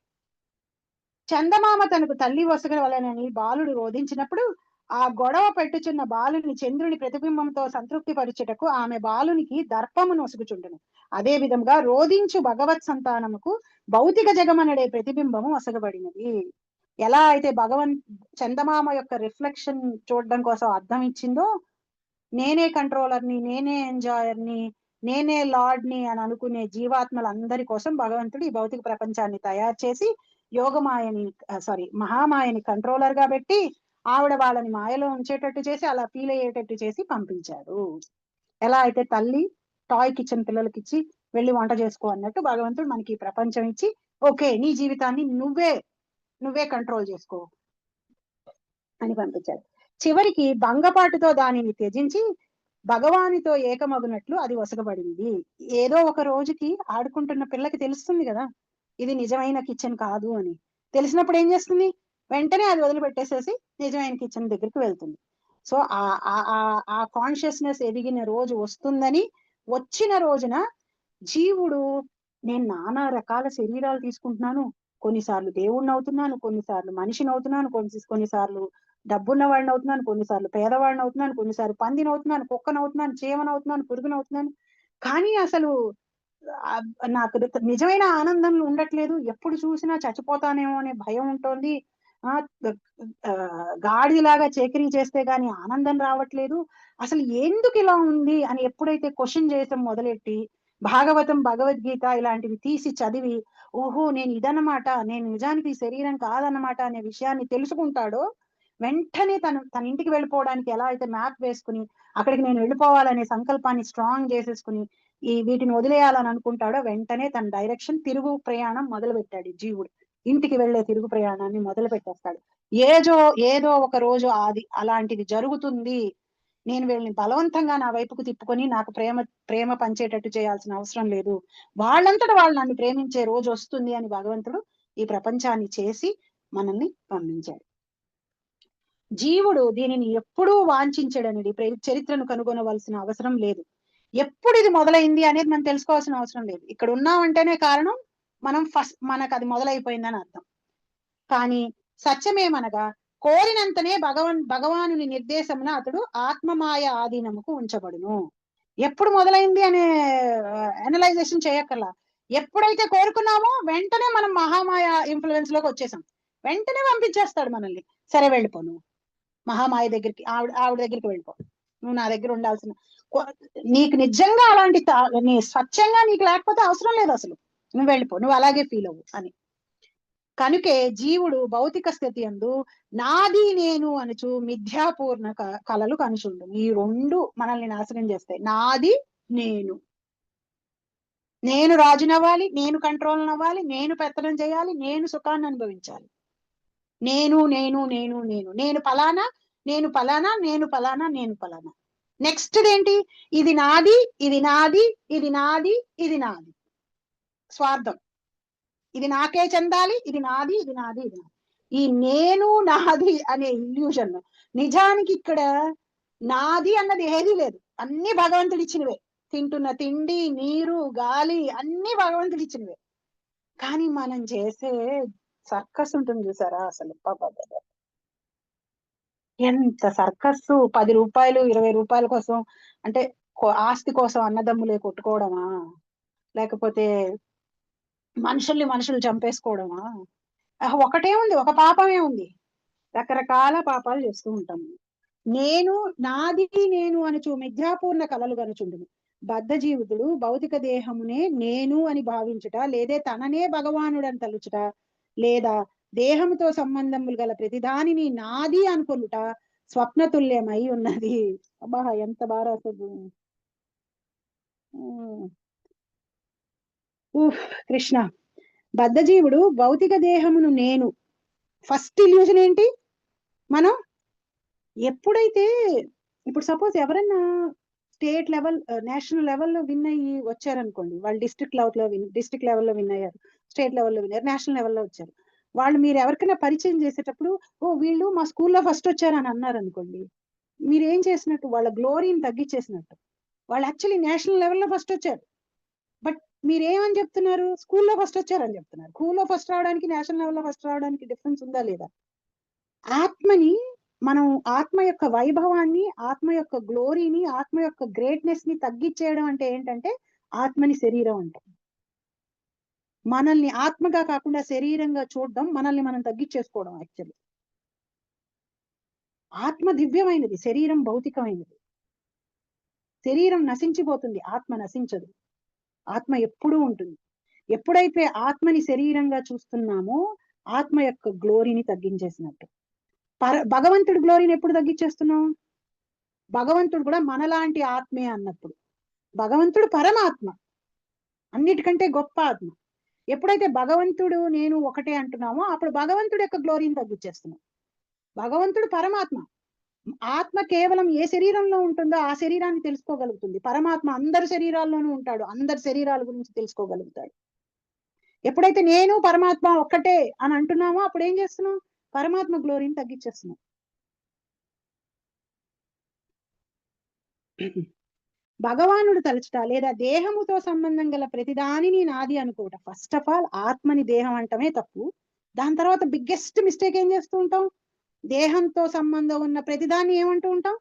చందమామ తనకు తల్లి వసగలవలనని బాలుడు రోధించినప్పుడు ఆ గొడవ పెట్టుచున్న బాలుని చంద్రుని ప్రతిబింబంతో సంతృప్తి పరచుటకు ఆమె బాలునికి దర్పమును వసుగుచుండెను. అదే విధంగా రోధించు భగవత్ సంతానముకు భౌతిక జగమనడే ప్రతిబింబము వసగబడినది. ఎలా అయితే చందమామ యొక్క రిఫ్లెక్షన్ చూడడం కోసం అర్థం ఇచ్చిందో, నేనే కంట్రోలర్ని, నేనే ఎంజాయర్ని, నేనే లార్డ్ని అని అనుకునే జీవాత్మలందరి కోసం భగవంతుడు ఈ భౌతిక ప్రపంచాన్ని తయారు చేసి మహామాయని కంట్రోలర్ గా పెట్టి ఆవిడ వాళ్ళని మాయలో ఉంచేటట్టు చేసి, అలా ఫీల్ అయ్యేటట్టు చేసి పంపించాడు. ఎలా అయితే తల్లి టాయ్ కిచెన్ పిల్లలకి ఇచ్చి వెళ్ళి వంట చేసుకో అన్నట్టు భగవంతుడు మనకి ప్రపంచం ఇచ్చి, ఓకే నీ జీవితాన్ని నువ్వే కంట్రోల్ చేసుకో అని పంపించాడు. చివరికి భంగపాటుతో దానిని త్యజించి భగవానితో ఏకమగునట్లు అది వసగబడింది. ఏదో ఒక రోజుకి ఆడుకుంటున్న పిల్లకి తెలుస్తుంది కదా ఇది నిజమైన కిచెన్ కాదు అని. తెలిసినప్పుడు ఏం చేస్తుంది? వెంటనే అది వదిలిపెట్టేసేసి నిజమైన కిచెన్ దగ్గరికి వెళ్తుంది. సో ఆ కాన్షియస్నెస్ ఎదిగిన రోజు వస్తుందని, వచ్చిన రోజున జీవుడు నేను నానా రకాల శరీరాలు తీసుకుంటున్నాను, కొన్నిసార్లు దేవుణ్ణి అవుతున్నాను, కొన్నిసార్లు మనిషిని అవుతున్నాను, కొన్నిసార్లు డబ్బున్న వాడిని అవుతున్నాను, కొన్నిసార్లు పేదవాడిని అవుతున్నాను, కొన్నిసార్లు పందిని అవుతున్నాను, కుక్కను అవుతున్నాను, చీమను అవుతున్నాను, పురుగును అవుతున్నాను. కానీ అసలు నాకు నిజమైన ఆనందం ఉండట్లేదు. ఎప్పుడు చూసినా చచ్చిపోతానేమో అనే భయం ఉంటుంది. గాడిలాగా చేకరీ చేస్తే గాని ఆనందం రావట్లేదు. అసలు ఎందుకు ఇలా ఉంది అని ఎప్పుడైతే క్వశ్చన్ చేయటం మొదలెట్టి భాగవతం, భగవద్గీత ఇలాంటివి తీసి చదివి, ఓహో నేను ఇదన్నమాట, నేను నిజానికి ఈ శరీరం కాదన్నమాట అనే విషయాన్ని తెలుసుకుంటాడో, వెంటనే తన ఇంటికి వెళ్ళిపోవడానికి ఎలా అయితే మ్యాప్ వేసుకుని అక్కడికి నేను వెళ్ళిపోవాలనే సంకల్పాన్ని స్ట్రాంగ్ చేసేసుకుని వీటిని వదిలేయాలని అనుకుంటాడో, వెంటనే తన డైరెక్షన్ తిరుగు ప్రయాణం మొదలు పెట్టాడు జీవుడు. ఇంటికి వెళ్లే తిరుగు ప్రయాణాన్ని మొదలు పెట్టేస్తాడు. ఏదో ఒక రోజు అలాంటిది జరుగుతుంది, నేను వీళ్ళని బలవంతంగా నా వైపుకు తిప్పుకొని నాకు ప్రేమ పంచేటట్టు చేయాల్సిన అవసరం లేదు, వాళ్ళంతట వాళ్ళు నన్ను ప్రేమించే రోజు వస్తుంది అని భగవంతుడు ఈ ప్రపంచాన్ని చేసి మనల్ని పంపించాడు. జీవుడు దీనిని ఎప్పుడూ వాంఛించడనేది చరిత్రను కనుగొనవలసిన అవసరం లేదు. ఎప్పుడు ఇది మొదలైంది అనేది మనం తెలుసుకోవాల్సిన అవసరం లేదు. ఇక్కడ ఉన్నామంటేనే కారణం మనం మనకు అది మొదలైపోయిందని అర్థం. కానీ సత్యమేమనగా కోరినంతనే భగవానుని నిర్దేశమున అతడు ఆత్మమాయ ఆధీనముకు ఉంచబడును. ఎప్పుడు మొదలైంది అనే అనలైజేషన్ చేయక్కర్లా. ఎప్పుడైతే కోరుకున్నామో వెంటనే మనం మహామాయ ఇన్ఫ్లుయెన్స్ లోకి వచ్చేసాం, వెంటనే పంపించేస్తాడు మనల్ని. సరే వెళ్ళిపో, నువ్వు మహామాయ దగ్గరికి, ఆవిడ దగ్గరికి వెళ్ళిపో, నువ్వు నా దగ్గర ఉండాల్సిన, నీకు నిజంగా అలాంటి స్వచ్ఛంగా నీకు లేకపోతే అవసరం లేదు అసలు, నువ్వు వెళ్ళిపో, నువ్వు అలాగే ఫీల్ అవ్వు అని. కనుకే జీవుడు భౌతిక స్థితి యందు నాది నేను అనుచు మిథ్యాపూర్ణ కలలు కనుచుండు. ఈ రెండు మనల్ని నాశనం చేస్తాయి. నాది నేను, నేను రాజునవ్వాలి, నేను కంట్రోల్ అవ్వాలి, నేను పెత్తనం చేయాలి, నేను సుఖాన్ని అనుభవించాలి. నేను నేను నేను నేను నేను ఫలానా, నేను ఫలానా, నేను ఫలానా, నేను ఫలానా. నెక్స్ట్ ఏంటి? ఇది నాది, ఇది నాది, ఇది నాది, ఇది నాది. స్వార్థం. ఇది నాకే చెందాలి, ఇది నాది, ఇది నాది, ఇది నాది. ఈ నేను నాది అనే ఇల్యూషన్. నిజానికి ఇక్కడ నాది అన్నది ఏదీ లేదు, అన్ని భగవంతుడు ఇచ్చినవే. తింటున్న తిండి, నీరు, గాలి అన్ని భగవంతుడు ఇచ్చినవే. కానీ మనం చేసే సర్కస్ ఉంటుంది చూసారా అసలు, ఎంత సర్కస్! 10 రూపాయలు 20 రూపాయల కోసం, అంటే ఆస్తి కోసం అన్నదమ్ములే కొట్టుకోవడమా, లేకపోతే మనుషులు చంపేసుకోవడమా? ఒకటే ఉంది, ఒక పాపమే ఉంది. రకరకాల పాపాలు చేస్తూ ఉంటాము. నేను నాది నేను అనుచు మిథ్యాపూర్ణ కలలు కనుచుండును. బద్ధ జీవితుడు భౌతిక దేహమునే నేను అని భావించుట, లేదే తననే భగవానుడని తలుచుట, లేదా దేహముతో సంబంధములు గల ప్రతిదానిని నాది అనుకొనుట స్వప్నతుల్యమై ఉన్నది. అబ్బా, ఎంత బాగా రాసదు. కృష్ణ. బద్ధజీవుడు భౌతిక దేహమును నేను, ఫస్ట్ ఇల్యూజన్ ఏంటి? మనం ఎప్పుడైతే ఇప్పుడు సపోజ్ ఎవరన్నా స్టేట్ లెవెల్, నేషనల్ లెవెల్లో విన్ అయ్యి వచ్చారనుకోండి, వాళ్ళు డిస్ట్రిక్ట్ లెవెల్లో విన్ అయ్యారు, స్టేట్ లెవెల్లో విన్ అయ్యారు, నేషనల్ లెవెల్లో వచ్చారు. వాళ్ళు మీరు ఎవరికైనా పరిచయం చేసేటప్పుడు, ఓ వీళ్ళు మా స్కూల్లో ఫస్ట్ వచ్చారని అన్నారు అనుకోండి, మీరు ఏం చేసినట్టు? వాళ్ళ గ్లోరీని తగ్గించేసినట్టు. వాళ్ళు యాక్చువల్లీ నేషనల్ లెవెల్లో ఫస్ట్ వచ్చారు, బట్ మీరేమని చెప్తున్నారు? స్కూల్లో ఫస్ట్ వచ్చారని చెప్తున్నారు. స్కూల్లో ఫస్ట్ రావడానికి నేషనల్ లెవెల్లో ఫస్ట్ రావడానికి డిఫరెన్స్ ఉందా లేదా? ఆత్మని మనం, ఆత్మ యొక్క వైభవాన్ని, ఆత్మ యొక్క గ్లోరీని, ఆత్మ యొక్క గ్రేట్నెస్ ని తగ్గించేయడం అంటే ఏంటంటే ఆత్మని శరీరం అంటాం. మనల్ని ఆత్మగా కాకుండా శరీరంగా చూడడం, మనల్ని మనం తగ్గించేసుకోవడం. యాక్చువల్లీ ఆత్మ దివ్యమైనది, శరీరం భౌతికమైనది. శరీరం నశించిపోతుంది, ఆత్మ నశించదు. ఆత్మ ఎప్పుడూ ఉంటుంది. ఎప్పుడైతే ఆత్మని శరీరంగా చూస్తున్నామో ఆత్మ యొక్క గ్లోరీని తగ్గించేసినట్టు. భగవంతుడి గ్లోరీని ఎప్పుడు తగ్గించేస్తున్నాం? భగవంతుడు కూడా మనలాంటి ఆత్మే అన్నప్పుడు. భగవంతుడు పరమాత్మ, అన్నిటికంటే గొప్ప ఆత్మ. ఎప్పుడైతే భగవంతుడు నేను ఒకటే అంటున్నామో అప్పుడు భగవంతుడి యొక్క గ్లోరీని తగ్గించేస్తున్నాం. భగవంతుడు పరమాత్మ. ఆత్మ కేవలం ఏ శరీరంలో ఉంటుందో ఆ శరీరాన్ని తెలుసుకోగలుగుతుంది. పరమాత్మ అందరి శరీరాల్లోనూ ఉంటాడు, అందరి శరీరాల గురించి తెలుసుకోగలుగుతాడు. ఎప్పుడైతే నేను పరమాత్మ ఒక్కటే అని అంటున్నామో అప్పుడు ఏం చేస్తున్నాం? పరమాత్మ గ్లోరీని తగ్గించేస్తున్నాం. భగవానుడు తలుచుట, లేదా దేహముతో సంబంధం గల ప్రతిదానిని నాది అనుకోట. ఫస్ట్ ఆఫ్ ఆల్ ఆత్మని దేహం అంటమే తప్పు. దాని తర్వాత బిగ్గెస్ట్ మిస్టేక్ ఏం చేస్తూ ఉంటాం? దేహంతో సంబంధం ఉన్న ప్రతిదాన్ని ఏమంటూ ఉంటాం?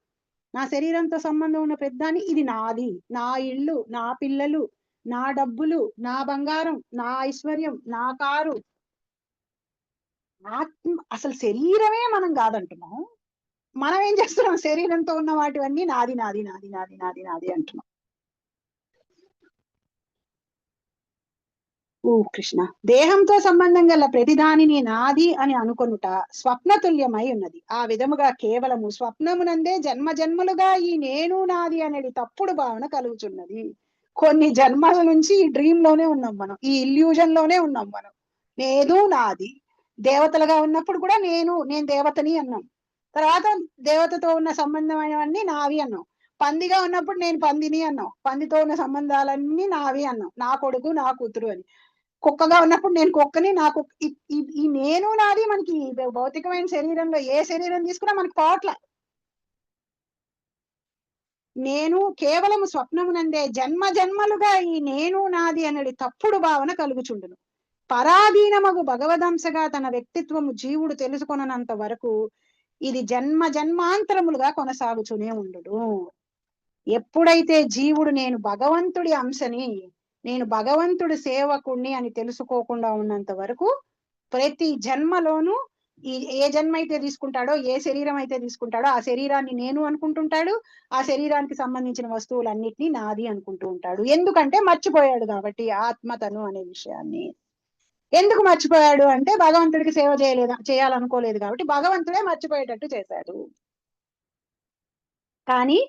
నా శరీరంతో సంబంధం ఉన్న ప్రతిదాన్ని ఇది నాది, నా ఇల్లు, నా పిల్లలు, నా డబ్బులు, నా బంగారం, నా ఐశ్వర్యం, నా కారు. ఆత్మ అసలు శరీరమే మనం కాదంటున్నాం. మనం ఏం చేస్తున్నాం? శరీరంతో ఉన్న వాటివన్నీ నాది నాది నాది నాది నాది నాది అంటున్నాం. ఓ కృష్ణ. దేహంతో సంబంధం గల ప్రతిదానిని నాది అని అనుకొనుట స్వప్నతుల్యమై ఉన్నది. ఆ విధముగా కేవలము స్వప్నమునందే జన్మ జన్మలుగా ఈ నేను నాది అనేది తప్పుడు భావన కలుగుతున్నది. కొన్ని జన్మల నుంచి ఈ డ్రీమ్ లోనే ఉన్నాం మనం, ఈ ఇల్యూజన్ లోనే ఉన్నాం మనం. నేను నాది. దేవతలుగా ఉన్నప్పుడు కూడా నేను దేవతని అన్నాం. తర్వాత దేవతతో ఉన్న సంబంధమైనవన్నీ నావి అన్నాం. పందిగా ఉన్నప్పుడు నేను పందిని అన్నాం. పందితో ఉన్న సంబంధాలన్నీ నావి అన్నాం. నా కొడుకు నా కూతురు అని. కుక్కగా ఉన్నప్పుడు నేను కుక్కని నాకు ఈ నేను నాది మనకి భౌతికమైన శరీరంలో ఏ శరీరం తీసుకున్నా మనకి పోవట్ల. నేను కేవలం స్వప్నమునందే జన్మ జన్మలుగా ఈ నేను నాది అనేది తప్పుడు భావన కలుగుచుండును. పరాధీనమగు భగవదంశగా తన వ్యక్తిత్వము జీవుడు తెలుసుకొనంత వరకు ఇది జన్మ జన్మాంతరములుగా కొనసాగుతూనే ఉండును. ఎప్పుడైతే జీవుడు నేను భగవంతుడి అంశని, నేను భగవంతుడి సేవకుణ్ణి అని తెలుసుకోకుండా ఉన్నంత వరకు ప్రతి జన్మలోనూ ఏ జన్మ అయితే తీసుకుంటాడో, ఏ శరీరం అయితే తీసుకుంటాడో ఆ శరీరాన్ని నేను అనుకుంటుంటాడు. ఆ శరీరానికి సంబంధించిన వస్తువులన్నిటినీ నాది అనుకుంటూ ఉంటాడు. ఎందుకంటే మర్చిపోయాడు కాబట్టి ఆత్మతను అనే విషయాన్ని. ఎందుకు మర్చిపోయాడు అంటే భగవంతుడికి సేవ చేయాలనుకోలేదు కాబట్టి భగవంతుడే మర్చిపోయేటట్టు చేశాడు. కానీ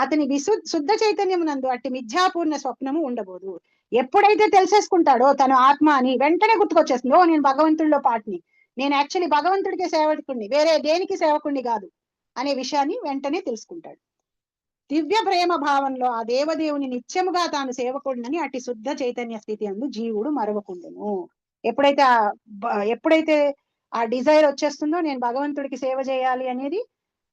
అతని శుద్ధ చైతన్యమునందు అట్టి మిథ్యాపూర్ణ స్వప్నము ఉండబోదు. ఎప్పుడైతే తెలిసేసుకుంటాడో తను ఆత్మ అని వెంటనే గుర్తుకొచ్చేస్తుంది, ఓ నేను భగవంతుడిలో పాటిని, నేను యాక్చువల్లీ భగవంతుడికి సేవకుణ్ణి, వేరే దేనికి సేవకుణ్ణి కాదు అనే విషయాన్ని వెంటనే తెలుసుకుంటాడు. దివ్య ప్రేమ భావంలో ఆ దేవదేవుని నిత్యముగా తాను సేవకుడినని అట్టి శుద్ధ చైతన్య స్థితి అందు జీవుడు మరవకుండును. ఎప్పుడైతే ఆ డిజైర్ వచ్చేస్తుందో నేను భగవంతుడికి సేవ చేయాలి అనేది,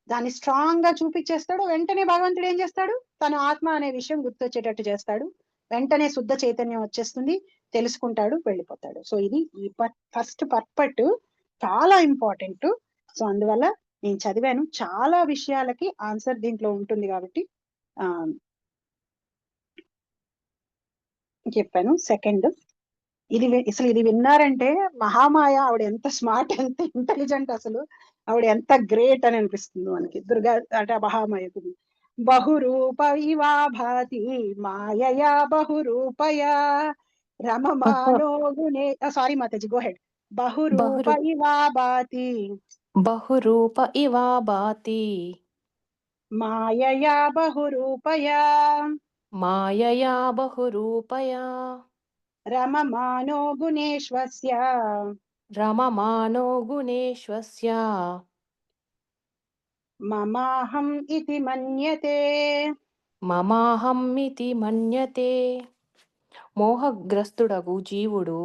దాన్ని స్ట్రాంగ్ గా చూపించేస్తాడు. వెంటనే భగవంతుడు ఏం చేస్తాడు, తన ఆత్మ అనే విషయం గుర్తొచ్చేటట్టు చేస్తాడు. వెంటనే శుద్ధ చైతన్యం వచ్చేస్తుంది, తెలుసుకుంటాడు, వెళ్ళిపోతాడు. సో ఇది ఈ ఫస్ట్ పర్పట్ చాలా ఇంపార్టెంట్. సో అందువల్ల నేను చదివాను, చాలా విషయాలకి ఆన్సర్ దీంట్లో ఉంటుంది కాబట్టి చెప్పాను. సెకండ్, ఇది విన్నారంటే మహామాయ ఆవిడ ఎంత స్మార్ట్, ఎంత ఇంటెలిజెంట్, అసలు ఆవిడ ఎంత గ్రేట్ అని అనిపిస్తుంది మనకి. దుర్గా అంటే మహామాయకు బహురూప ఇవా భాతి మాయయా బహురూపయా రమమానో గుణే sorry Mataji go head. Bahurupa ఇవా భాతి బహురూప ఇవా భాతి మాయయా బహురూపయా మాయయా బహురూపయా రమమానో గుణేశ్వస్య రమమానో గుణేశ్వస్య మమాహం ఇతి మన్యతే. మమాహం ఇతి మన్యతే. మోహగ్రస్తుడగు జీవుడు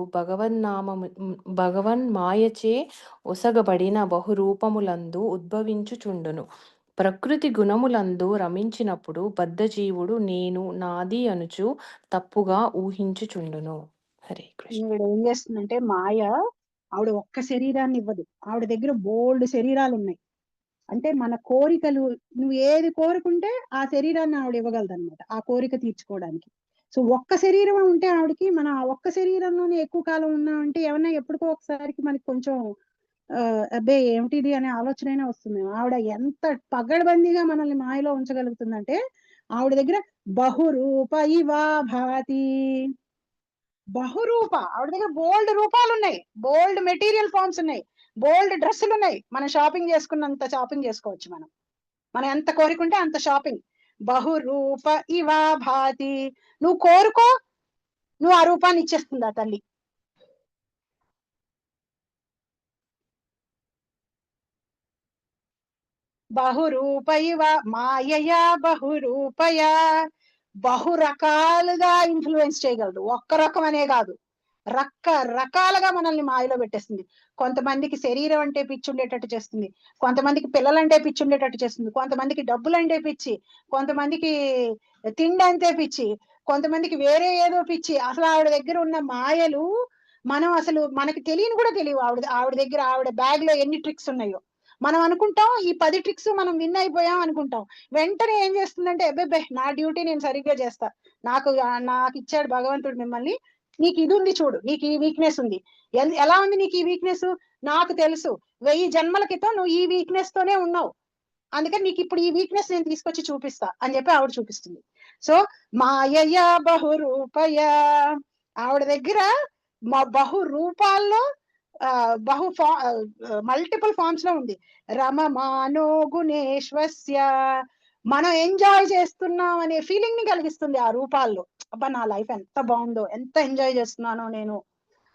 భగవన్మాయచే ఒసగబడిన బహురూపములందు ఉద్భవించుచుండును. ప్రకృతి గుణములందు రమించినప్పుడు బద్ధజీవుడు నేను నాది అనుచు తప్పుగా ఊహించుచుండును. హరే కృష్ణ. ఏం చేస్తుందంటే మాయ ఆవిడ ఒక్క శరీరాన్ని ఇవ్వదు, ఆవిడ దగ్గర బోల్డ్ శరీరాలు ఉన్నాయి. అంటే మన కోరికలు, నువ్వు ఏది కోరుకుంటే ఆ శరీరాన్ని ఆవిడ ఇవ్వగలదు అనమాట, ఆ కోరిక తీర్చుకోవడానికి. సో ఒక్క శరీరం ఉంటే ఆవిడకి, మన ఒక్క శరీరంలోనే ఎక్కువ కాలం ఉన్నామంటే ఏమన్నా ఎప్పటికో ఒకసారికి మనకి కొంచెం అబ్బే ఏమిటిది అనే ఆలోచన అయినా వస్తుంది. ఆవిడ ఎంత పగడ్బందీగా మనల్ని మాయలో ఉంచగలుగుతుందంటే ఆవిడ దగ్గర బహురూప ఇవా భాతి, బహురూప, ఆవిడ దగ్గర బోల్డ్ రూపాలు ఉన్నాయి, బోల్డ్ మెటీరియల్ ఫార్మ్స్ ఉన్నాయి, బోల్డ్ డ్రెస్సులు ఉన్నాయి. మనం షాపింగ్ చేసుకున్నంత షాపింగ్ చేసుకోవచ్చు, మనం ఎంత కోరుకుంటే అంత షాపింగ్. బహురూప ఇవా భాతి, నువ్వు కోరుకో, నువ్వు ఆ రూపాన్ని ఇచ్చేస్తుందా తల్లి. బహురూప ఇవ మాయయా బహురూపయా, బహురకాలుగా ఇన్ఫ్లుయెన్స్ చేయగలదు, ఒక్క రకం అనే కాదు, రకరకాలుగా మనల్ని మాయలో పెట్టేస్తుంది. కొంతమందికి శరీరం అంటే పిచ్చి ఉండేటట్టు చేస్తుంది, కొంతమందికి పిల్లలంటే పిచ్చి ఉండేటట్టు చేస్తుంది, కొంతమందికి డబ్బులు అంటే పిచ్చి, కొంతమందికి తిండి అంతే పిచ్చి, కొంతమందికి వేరే ఏదో పిచ్చి. అసలు ఆవిడ దగ్గర ఉన్న మాయలు మనం అసలు మనకి తెలియని కూడా తెలియవు. ఆవిడ దగ్గర, ఆవిడ బ్యాగ్ లో ఎన్ని ట్రిక్స్ ఉన్నాయో మనం అనుకుంటాం, ఈ 10 ట్రిక్స్ మనం విన్ అయిపోయాం అనుకుంటాం. వెంటనే ఏం చేస్తుందంటే, అబ్బే నా డ్యూటీ నేను సరిగ్గా చేస్తా, నాకు ఇచ్చాడు భగవంతుడు మిమ్మల్ని, నీకు ఇది ఉంది చూడు, నీకు ఈ వీక్నెస్ ఉంది. ఎలా ఉంది నీకు ఈ వీక్నెస్, నాకు తెలుసు, 1000 జన్మల క్రితం నువ్వు ఈ వీక్నెస్ తోనే ఉన్నావు, అందుకని నీకు ఇప్పుడు ఈ వీక్నెస్ నేను తీసుకొచ్చి చూపిస్తా అని చెప్పి ఆవిడ చూపిస్తుంది. సో మాయయ బహురూపయ, ఆవిడ దగ్గర బహు రూపాల్లో మల్టిపుల్ ఫార్మ్స్ లో ఉంది. రమమానో గుణేశ్వస్య, మనం ఎంజాయ్ చేస్తున్నాం అనే ఫీలింగ్ ని కలిగిస్తుంది ఆ రూపాల్లో. అబ్బా నా లైఫ్ ఎంత బాగుందో, ఎంత ఎంజాయ్ చేస్తున్నానో నేను,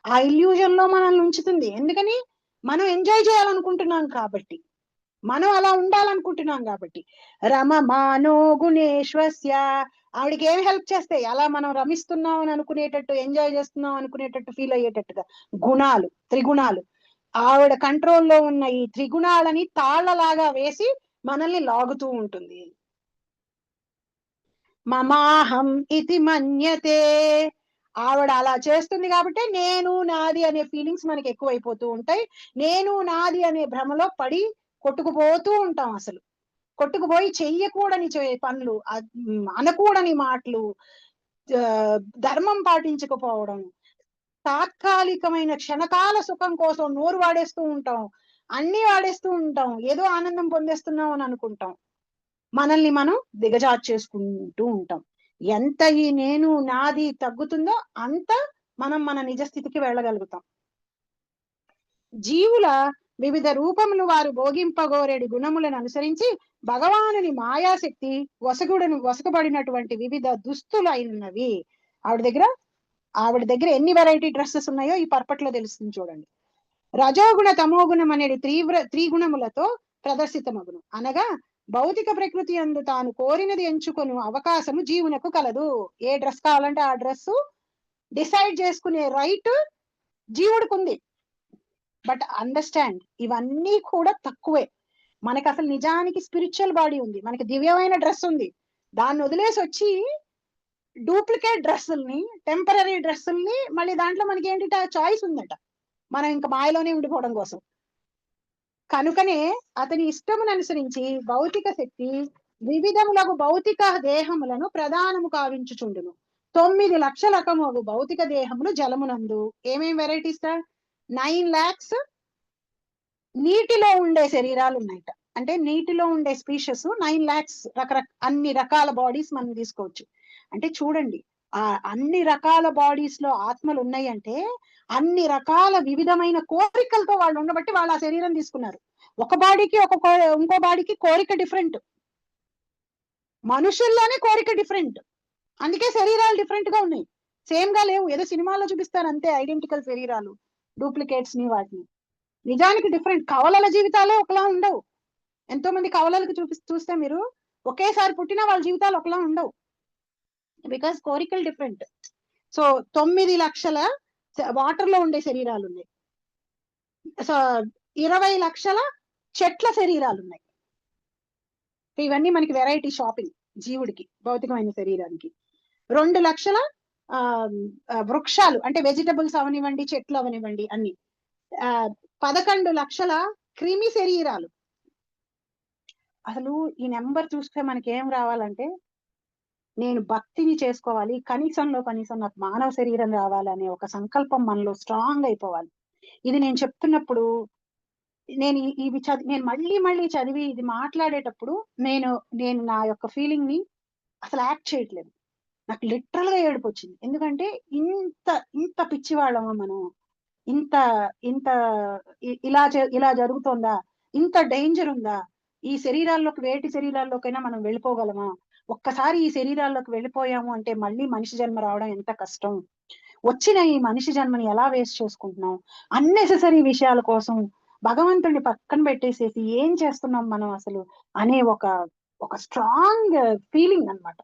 ఆ ఇల్యూజన్ లో మనల్ని ఉంచుతుంది. ఎందుకని మనం ఎంజాయ్ చేయాలనుకుంటున్నాం కాబట్టి. మనం అలా ఉండాలనుకుంటున్నాం కాబట్టి. రమమానో గుణేశ్వస్య, ఆవిడకి ఏం హెల్ప్ చేస్తాయి? అలా మనం రమిస్తున్నాం అని అనుకునేటట్టు, ఎంజాయ్ చేస్తున్నాం అనుకునేటట్టు ఫీల్ అయ్యేటట్టుగా గుణాలు, త్రిగుణాలు. ఆవిడ కంట్రోల్లో ఉన్న ఈ త్రిగుణాలని తాళ్లలాగా వేసి మనల్ని లాగుతూ ఉంటుంది. మమాహం ఇది మన్యతే, ఆవిడ అలా చేస్తుంది కాబట్టి నేను నాది అనే ఫీలింగ్స్ మనకి ఎక్కువైపోతూ ఉంటాయి. నేను నాది అనే భ్రమలో పడి కొట్టుకుపోతూ ఉంటాం. అసలు కొట్టుకుపోయి చెయ్యకూడని పనులు, అనకూడని మాటలు, ధర్మం పాటించకపోవడం, తాత్కాలికమైన క్షణకాల సుఖం కోసం నోరు వాడేస్తూ ఉంటాం, అన్ని వాడేస్తూ ఉంటాం, ఏదో ఆనందం పొందేస్తున్నాం అని అనుకుంటాం. మనల్ని మనం దిగజార్చేసుకుంటూ ఉంటాం. ఎంత ఈ నేను నాది తగ్గుతుందో అంత మనం మన నిజస్థితికి వెళ్ళగలుగుతాం. జీవుల వివిధ రూపములు వారు భోగింపగోరేడి గుణములను అనుసరించి భగవానుని మాయాశక్తి వసకబడినటువంటి వివిధ దుస్తులు అయినవి. ఆవిడ దగ్గర ఎన్ని వెరైటీ డ్రెస్సెస్ ఉన్నాయో ఈ పర్పట్లో తెలుస్తుంది చూడండి. రజోగుణ తమోగుణం అనేది త్రిగుణములతో ప్రదర్శితమగును. అనగా భౌతిక ప్రకృతి అందు తాను కోరినది ఎంచుకొను అవకాశము జీవునకు కలదు. ఏ డ్రెస్ కావాలంటే ఆ డ్రెస్ డిసైడ్ చేసుకునే రైట్ జీవుడికి ఉంది. బట్ అండర్స్టాండ్, ఇవన్నీ కూడా తక్కువే. మనకి అసలు నిజానికి స్పిరిచువల్ బాడీ ఉంది, మనకి దివ్యమైన డ్రెస్ ఉంది. దాన్ని వదిలేసి వచ్చి డూప్లికేట్ డ్రెస్సుల్ని, టెంపరీ డ్రెస్సుల్ని, మళ్ళీ దాంట్లో మనకి ఏంటి చాయిస్ ఉందట, మనం ఇంకా మాయలోనే ఉండిపోవడం కోసం. కనుకనే అతని ఇష్టమును అనుసరించి భౌతిక శక్తి వివిధములకు భౌతిక దేహములను ప్రధానము కావించుచుండును. 9 లక్షల రకములు భౌతిక దేహములు జలమునందు. ఏమేం వెరైటీస్? 9 lakhs నీటిలో ఉండే శరీరాలు ఉన్నాయట. అంటే నీటిలో ఉండే స్పీషియస్ 9 lakhs అన్ని రకాల బాడీస్ మనం తీసుకోవచ్చు. అంటే చూడండి, ఆ అన్ని రకాల బాడీస్ లో ఆత్మలు ఉన్నాయి అంటే అన్ని రకాల వివిధమైన కోరికలతో వాళ్ళు ఉండబట్టి వాళ్ళు ఆ శరీరం తీసుకున్నారు. ఒక బాడీకి ఇంకో బాడీకి కోరిక డిఫరెంట్, మనుషుల్లోనే కోరిక డిఫరెంట్, అందుకే శరీరాలు డిఫరెంట్ గా ఉన్నాయి, సేమ్ గా లేవు. ఏదో సినిమాలో చూపిస్తారు అంతే, ఐడెంటికల్ శరీరాలు, డూప్లికేట్స్ ని వాటిని. నిజానికి డిఫరెంట్. కవలల జీవితాలే ఒకలా ఉండవు. ఎంతో మంది కవలలకు చూస్తే మీరు ఒకేసారి పుట్టినా వాళ్ళ జీవితాలు ఒకలా ఉండవు, బికాస్ కోరికలు డిఫరెంట్. సో 9 లక్షల వాటర్ లో ఉండే శరీరాలు ఉన్నాయి. సో 20 లక్షల చెట్ల శరీరాలు ఉన్నాయి. ఇవన్నీ మనకి వెరైటీ షాపింగ్ జీవుడికి, భౌతికమైన శరీరానికి. 2 లక్షల వృక్షాలు అంటే వెజిటబుల్స్ అవనివ్వండి, చెట్లు అవనివ్వండి, అన్ని. 11 లక్షల క్రిమి శరీరాలు. అసలు ఈ నెంబర్ చూస్తే మనకి ఏం రావాలంటే, నేను భక్తిని చేసుకోవాలి, కనీసంలో కనీసం నాకు మానవ శరీరం రావాలనే ఒక సంకల్పం మనలో స్ట్రాంగ్ అయిపోవాలి. ఇది నేను చెప్తున్నప్పుడు నేను నేను మళ్ళీ చదివి ఇది మాట్లాడేటప్పుడు నేను నా యొక్క ఫీలింగ్ ని అసలు యాక్ట్ చేయట్లేదు. నాకు లిటరల్ గా ఏడుపు వచ్చింది. ఎందుకంటే ఇంత పిచ్చివాళ్ళమా మనం? ఇంత ఇంత ఇలా జరుగుతోందా? ఇంత డేంజర్ ఉందా? ఈ శరీరాల్లోకి, వేటి శరీరాల్లోకైనా మనం వెళ్ళిపోగలమా? ఒక్కసారి ఈ శరీరాల్లోకి వెళ్ళిపోయాము అంటే మళ్ళీ మనిషి జన్మ రావడం ఎంత కష్టం. వచ్చిన ఈ మనిషి జన్మని ఎలా వేస్ట్ చేసుకుంటున్నాం? అన్నెసెసరీ విషయాల కోసం భగవంతుడిని పక్కన పెట్టేసేసి ఏం చేస్తున్నాం మనం అసలు అనే ఒక స్ట్రాంగ్ ఫీలింగ్ అన్నమాట.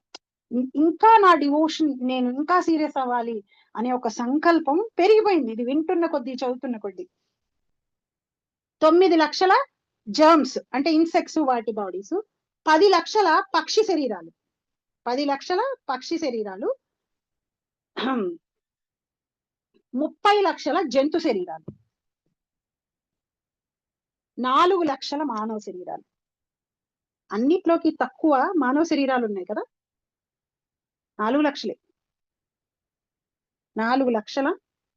ఇంకా నా డివోషన్, నేను ఇంకా సీరియస్ అవ్వాలి అనే ఒక సంకల్పం పెరిగిపోయింది ఇది వింటున్న కొద్దీ, చదువుతున్న కొద్దీ. 9 లక్షల జర్మ్స్ అంటే ఇన్సెక్ట్స్, వాటి బాడీస్. 10 లక్షల పక్షి శరీరాలు. 10 లక్షల పక్షి శరీరాలు. 30 లక్షల జంతు శరీరాలు. 4 లక్షల మానవ శరీరాలు. అన్నిట్లోకి తక్కువ మానవ శరీరాలు ఉన్నాయి కదా, 4 లక్షలే. 4 లక్షల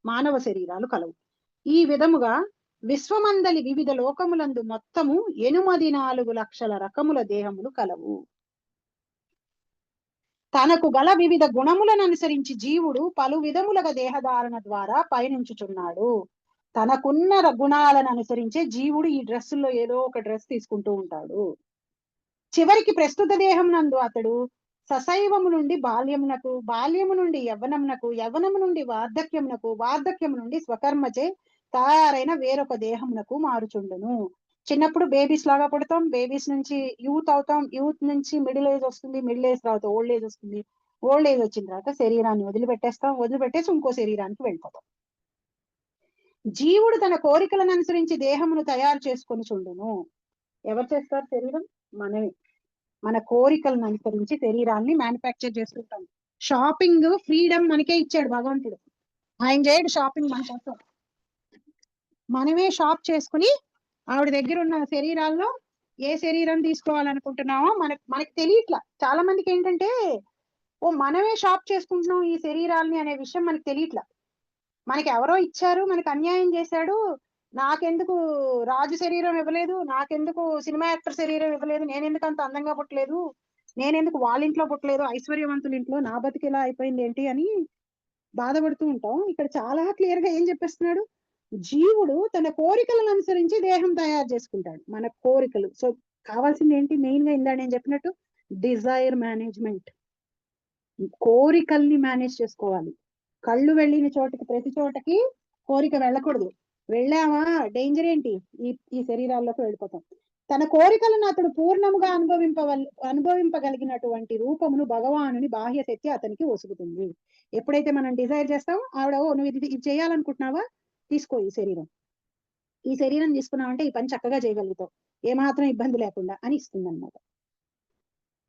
మానవ శరీరాలు కలవు. ఈ విధముగా విశ్వమందలి వివిధ లోకములందు మొత్తము 84 లక్షల రకముల దేహములు కలవు. తనకు గల వివిధ గుణములను అనుసరించి జీవుడు పలు విధములుగా దేహధారణ ద్వారా పయనించుచున్నాడు. తనకున్న గుణాలను అనుసరించే జీవుడు ఈ డ్రెస్సుల్లో ఏదో ఒక డ్రెస్ తీసుకుంటూ ఉంటాడు. చివరికి ప్రస్తుత దేహం నందు అతడు సశైవము నుండి బాల్యమునకు, బాల్యము నుండి యవ్వనమునకు, యవ్వనము నుండి వార్ధక్యమునకు, వార్ధక్యము నుండి స్వకర్మచే తయారైన వేరొక దేహమునకు మారుచుండును. చిన్నప్పుడు బేబీస్ లాగా పుడతాం, బేబీస్ నుంచి యూత్ అవుతాం, యూత్ నుంచి మిడిల్ ఏజ్ వస్తుంది, మిడిల్ ఏజ్ తర్వాత ఓల్డ్ ఏజ్ వస్తుంది, ఓల్డ్ ఏజ్ వచ్చిన తర్వాత శరీరాన్ని వదిలిపెట్టేస్తాం, వదిలిపెట్టేసి ఇంకో శరీరానికి వెళ్ళిపోతాం. జీవుడు తన కోరికలను అనుసరించి దేహమును తయారు చేసుకొని చుండును. ఎవరు చేస్తారు శరీరం? మనమే. మన కోరికలను అనుసరించి శరీరాన్ని మ్యానుఫ్యాక్చర్ చేసుకుంటాం. షాపింగ్ ఫ్రీడమ్ మనకే ఇచ్చాడు భగవంతుడు. ఆయన చేయడు షాపింగ్ మన కోసం. మనమే షాప్ చేసుకుని ఆవిడ దగ్గర ఉన్న శరీరాల్లో ఏ శరీరం తీసుకోవాలనుకుంటున్నామో మనకి తెలియట్లా. చాలా మందికి ఏంటంటే మనమే షాప్ చేసుకుంటున్నాం ఈ శరీరాల్ని అనే విషయం మనకి తెలియట్లా. మనకి ఎవరో ఇచ్చారు, మనకి అన్యాయం చేశాడు, నాకెందుకు రాజు శరీరం ఇవ్వలేదు, నాకెందుకు సినిమా యాక్టర్ శరీరం ఇవ్వలేదు, నేనెందుకు అంత అందంగా పుట్టలేదు, నేనెందుకు వాళ్ళ ఇంట్లో పుట్టలేదు, ఐశ్వర్యవంతుల ఇంట్లో, నా బతికి ఇలా అయిపోయింది ఏంటి అని బాధపడుతూ ఉంటాం. ఇక్కడ చాలా క్లియర్ గా ఏం చెప్పేస్తున్నాడు? జీవుడు తన కోరికలను అనుసరించి దేహం తయారు చేసుకుంటాడు. మన కోరికలు. సో కావాల్సింది ఏంటి? మెయిన్ గా ఇందా నేను చెప్పినట్టు డిజైర్ మేనేజ్మెంట్. కోరికల్ని మేనేజ్ చేసుకోవాలి. కళ్ళు వెళ్ళిన చోటకి, ప్రతి చోటకి కోరిక వెళ్ళకూడదు. వెళ్ళామా డేంజర్ ఏంటి? ఈ శరీరాల్లోకి వెళ్ళిపోతాం. తన కోరికలను అతడు పూర్ణముగా అనుభవింపగలిగినటువంటి రూపమును భగవానుని బాహ్య శక్తి అతనికి ఒసుగుతుంది. ఎప్పుడైతే మనం డిజైర్ చేస్తామో ఆవిడ నువ్వు ఇది చేయాలనుకుంటున్నావా, తీసుకో ఈ శరీరం, ఈ శరీరం తీసుకున్నావంటే ఈ పని చక్కగా చేయగలుగుతావు, ఏమాత్రం ఇబ్బంది లేకుండా అని ఇస్తుంది అన్నమాట.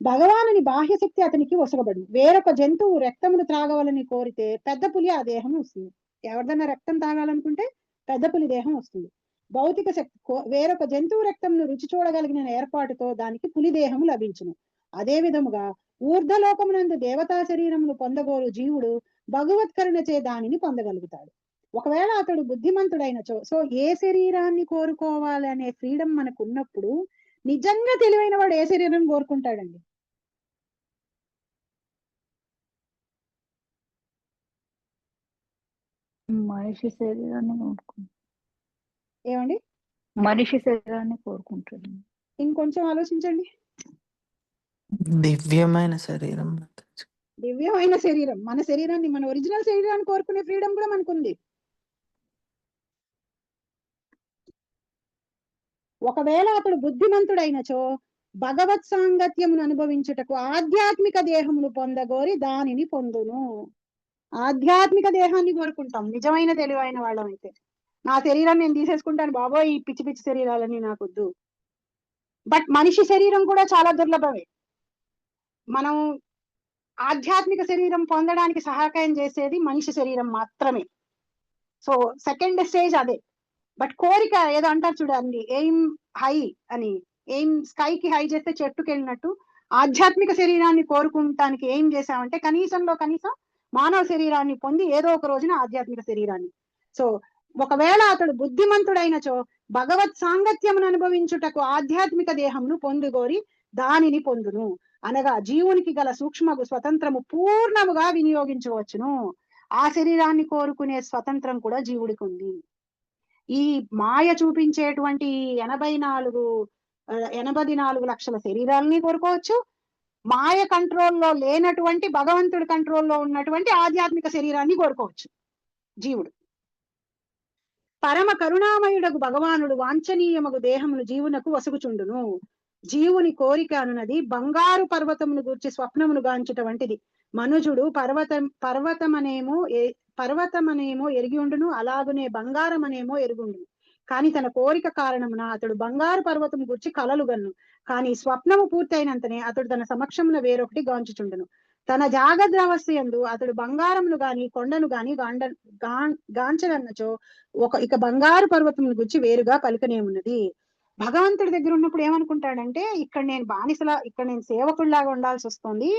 భగవానుని బాహ్య శక్తి అతనికి ఒసగబడి వేరొక జంతువు రక్తమును త్రాగవాలని కోరితే పెద్ద పులి ఆ దేహం వస్తుంది. ఎవరిదన్నా రక్తం తాగాలనుకుంటే పెద్ద పులి దేహం వస్తుంది. భౌతిక శక్తి వేరొక జంతువు రక్తంను రుచి చూడగలిగిన ఏర్పాటుతో దానికి పులి దేహము లభించును. అదే విధముగా ఊర్ధలోకమునందు దేవతా శరీరమును పొందగోరు జీవుడు భగవత్కరుణచే దానిని పొందగలుగుతాడు. ఒకవేళ అతడు బుద్ధిమంతుడైనచో, సో ఏ శరీరాన్ని కోరుకోవాలనే ఫ్రీడమ్ మనకు ఉన్నప్పుడు నిజంగా తెలివైన వాడు ఏ శరీరం కోరుకుంటాడండి? మనిషి శరీరాన్ని కోరుకుంటాడు. ఏమండి? మనిషి శరీరాన్ని కోరుకుంటాడు. ఇంకొంచెం ఆలోచించండి. దివ్యమైన శరీరం. దివ్యమైన శరీరం. మన శరీరాన్ని, మన ఒరిజినల్ శరీరాన్ని కోరుకునే ఫ్రీడమ్ కూడా మనకుంది. ఒకవేళ అతడు బుద్ధిమంతుడైనచో భగవత్ సాంగత్యమును అనుభవించుటకు ఆధ్యాత్మిక దేహమును పొందగోరి దానిని పొందును. ఆధ్యాత్మిక దేహాన్ని కోరుకుంటాం నిజమైన తెలివైన వాళ్ళం అయితే. నా శరీరాన్ని నేను తీసేసుకుంటాను బాబోయ్, ఈ పిచ్చి పిచ్చి శరీరాలన్నీ నాకొద్దు. బట్ మనిషి శరీరం కూడా చాలా దుర్లభమే. మనం ఆధ్యాత్మిక శరీరం పొందడానికి సహాయం చేసేది మనిషి శరీరం మాత్రమే. సో సెకండ్ స్టేజ్ అదే. బట్ కోరిక ఏదో అంటారు చూడండి, ఎయిమ్ హై అని. ఎయిమ్ స్కైకి హై చేస్తే చెట్టుకు వెళ్ళినట్టు ఆధ్యాత్మిక శరీరాన్ని కోరుకుంటానికి ఏం చేశామంటే కనీసంలో కనీసం మానవ శరీరాన్ని పొంది ఏదో ఒక రోజున ఆధ్యాత్మిక శరీరాన్ని. సో ఒకవేళ అతడు బుద్ధిమంతుడైనచో భగవత్ సాంగత్యమును అనుభవించుటకు ఆధ్యాత్మిక దేహమును పొందుగోరి దానిని పొందును. అనగా జీవునికి గల సూక్ష్మగు స్వతంత్రము పూర్ణముగా వినియోగించవచ్చును. ఆ శరీరాన్ని కోరుకునే స్వతంత్రం కూడా జీవుడికి ఉంది. ఈ మాయ చూపించేటువంటి 84 లక్షల శరీరాలని కోరుకోవచ్చు. మాయ కంట్రోల్లో లేనటువంటి భగవంతుడి కంట్రోల్లో ఉన్నటువంటి ఆధ్యాత్మిక శరీరాన్ని కోరుకోవచ్చు జీవుడు. పరమ కరుణామయుడకు భగవానుడు వాంఛనీయమగు దేహమును జీవునకు వసుగుచుండును. జీవుని కోరిక అనున్నది బంగారు పర్వతమును గూర్చి స్వప్నమును గాంచుట వంటిది. మనుజుడు పర్వతమనేమో ఎరిగి ఉండును, అలాగునే బంగారం అనేమో ఎరుగుండును. కానీ తన కోరిక కారణమున అతడు బంగారు పర్వతము గురించి కలలు గన్ను. కానీ స్వప్నము పూర్తయినంతనే అతడు తన సమక్షమున వేరొకటి గాంచుచుండును. తన జాగ్రత్తావస్థయందు అతడు బంగారమును గాని కొండను గాని గాంచనన్నచో ఇక బంగారు పర్వతమును గురించి వేరుగా పలికనేమున్నది. భగవంతుడి దగ్గర ఉన్నప్పుడు ఏమనుకుంటాడంటే, ఇక్కడ నేను బానిసలా, ఇక్కడ నేను సేవకుడిలాగా ఉండాల్సి వస్తుంది,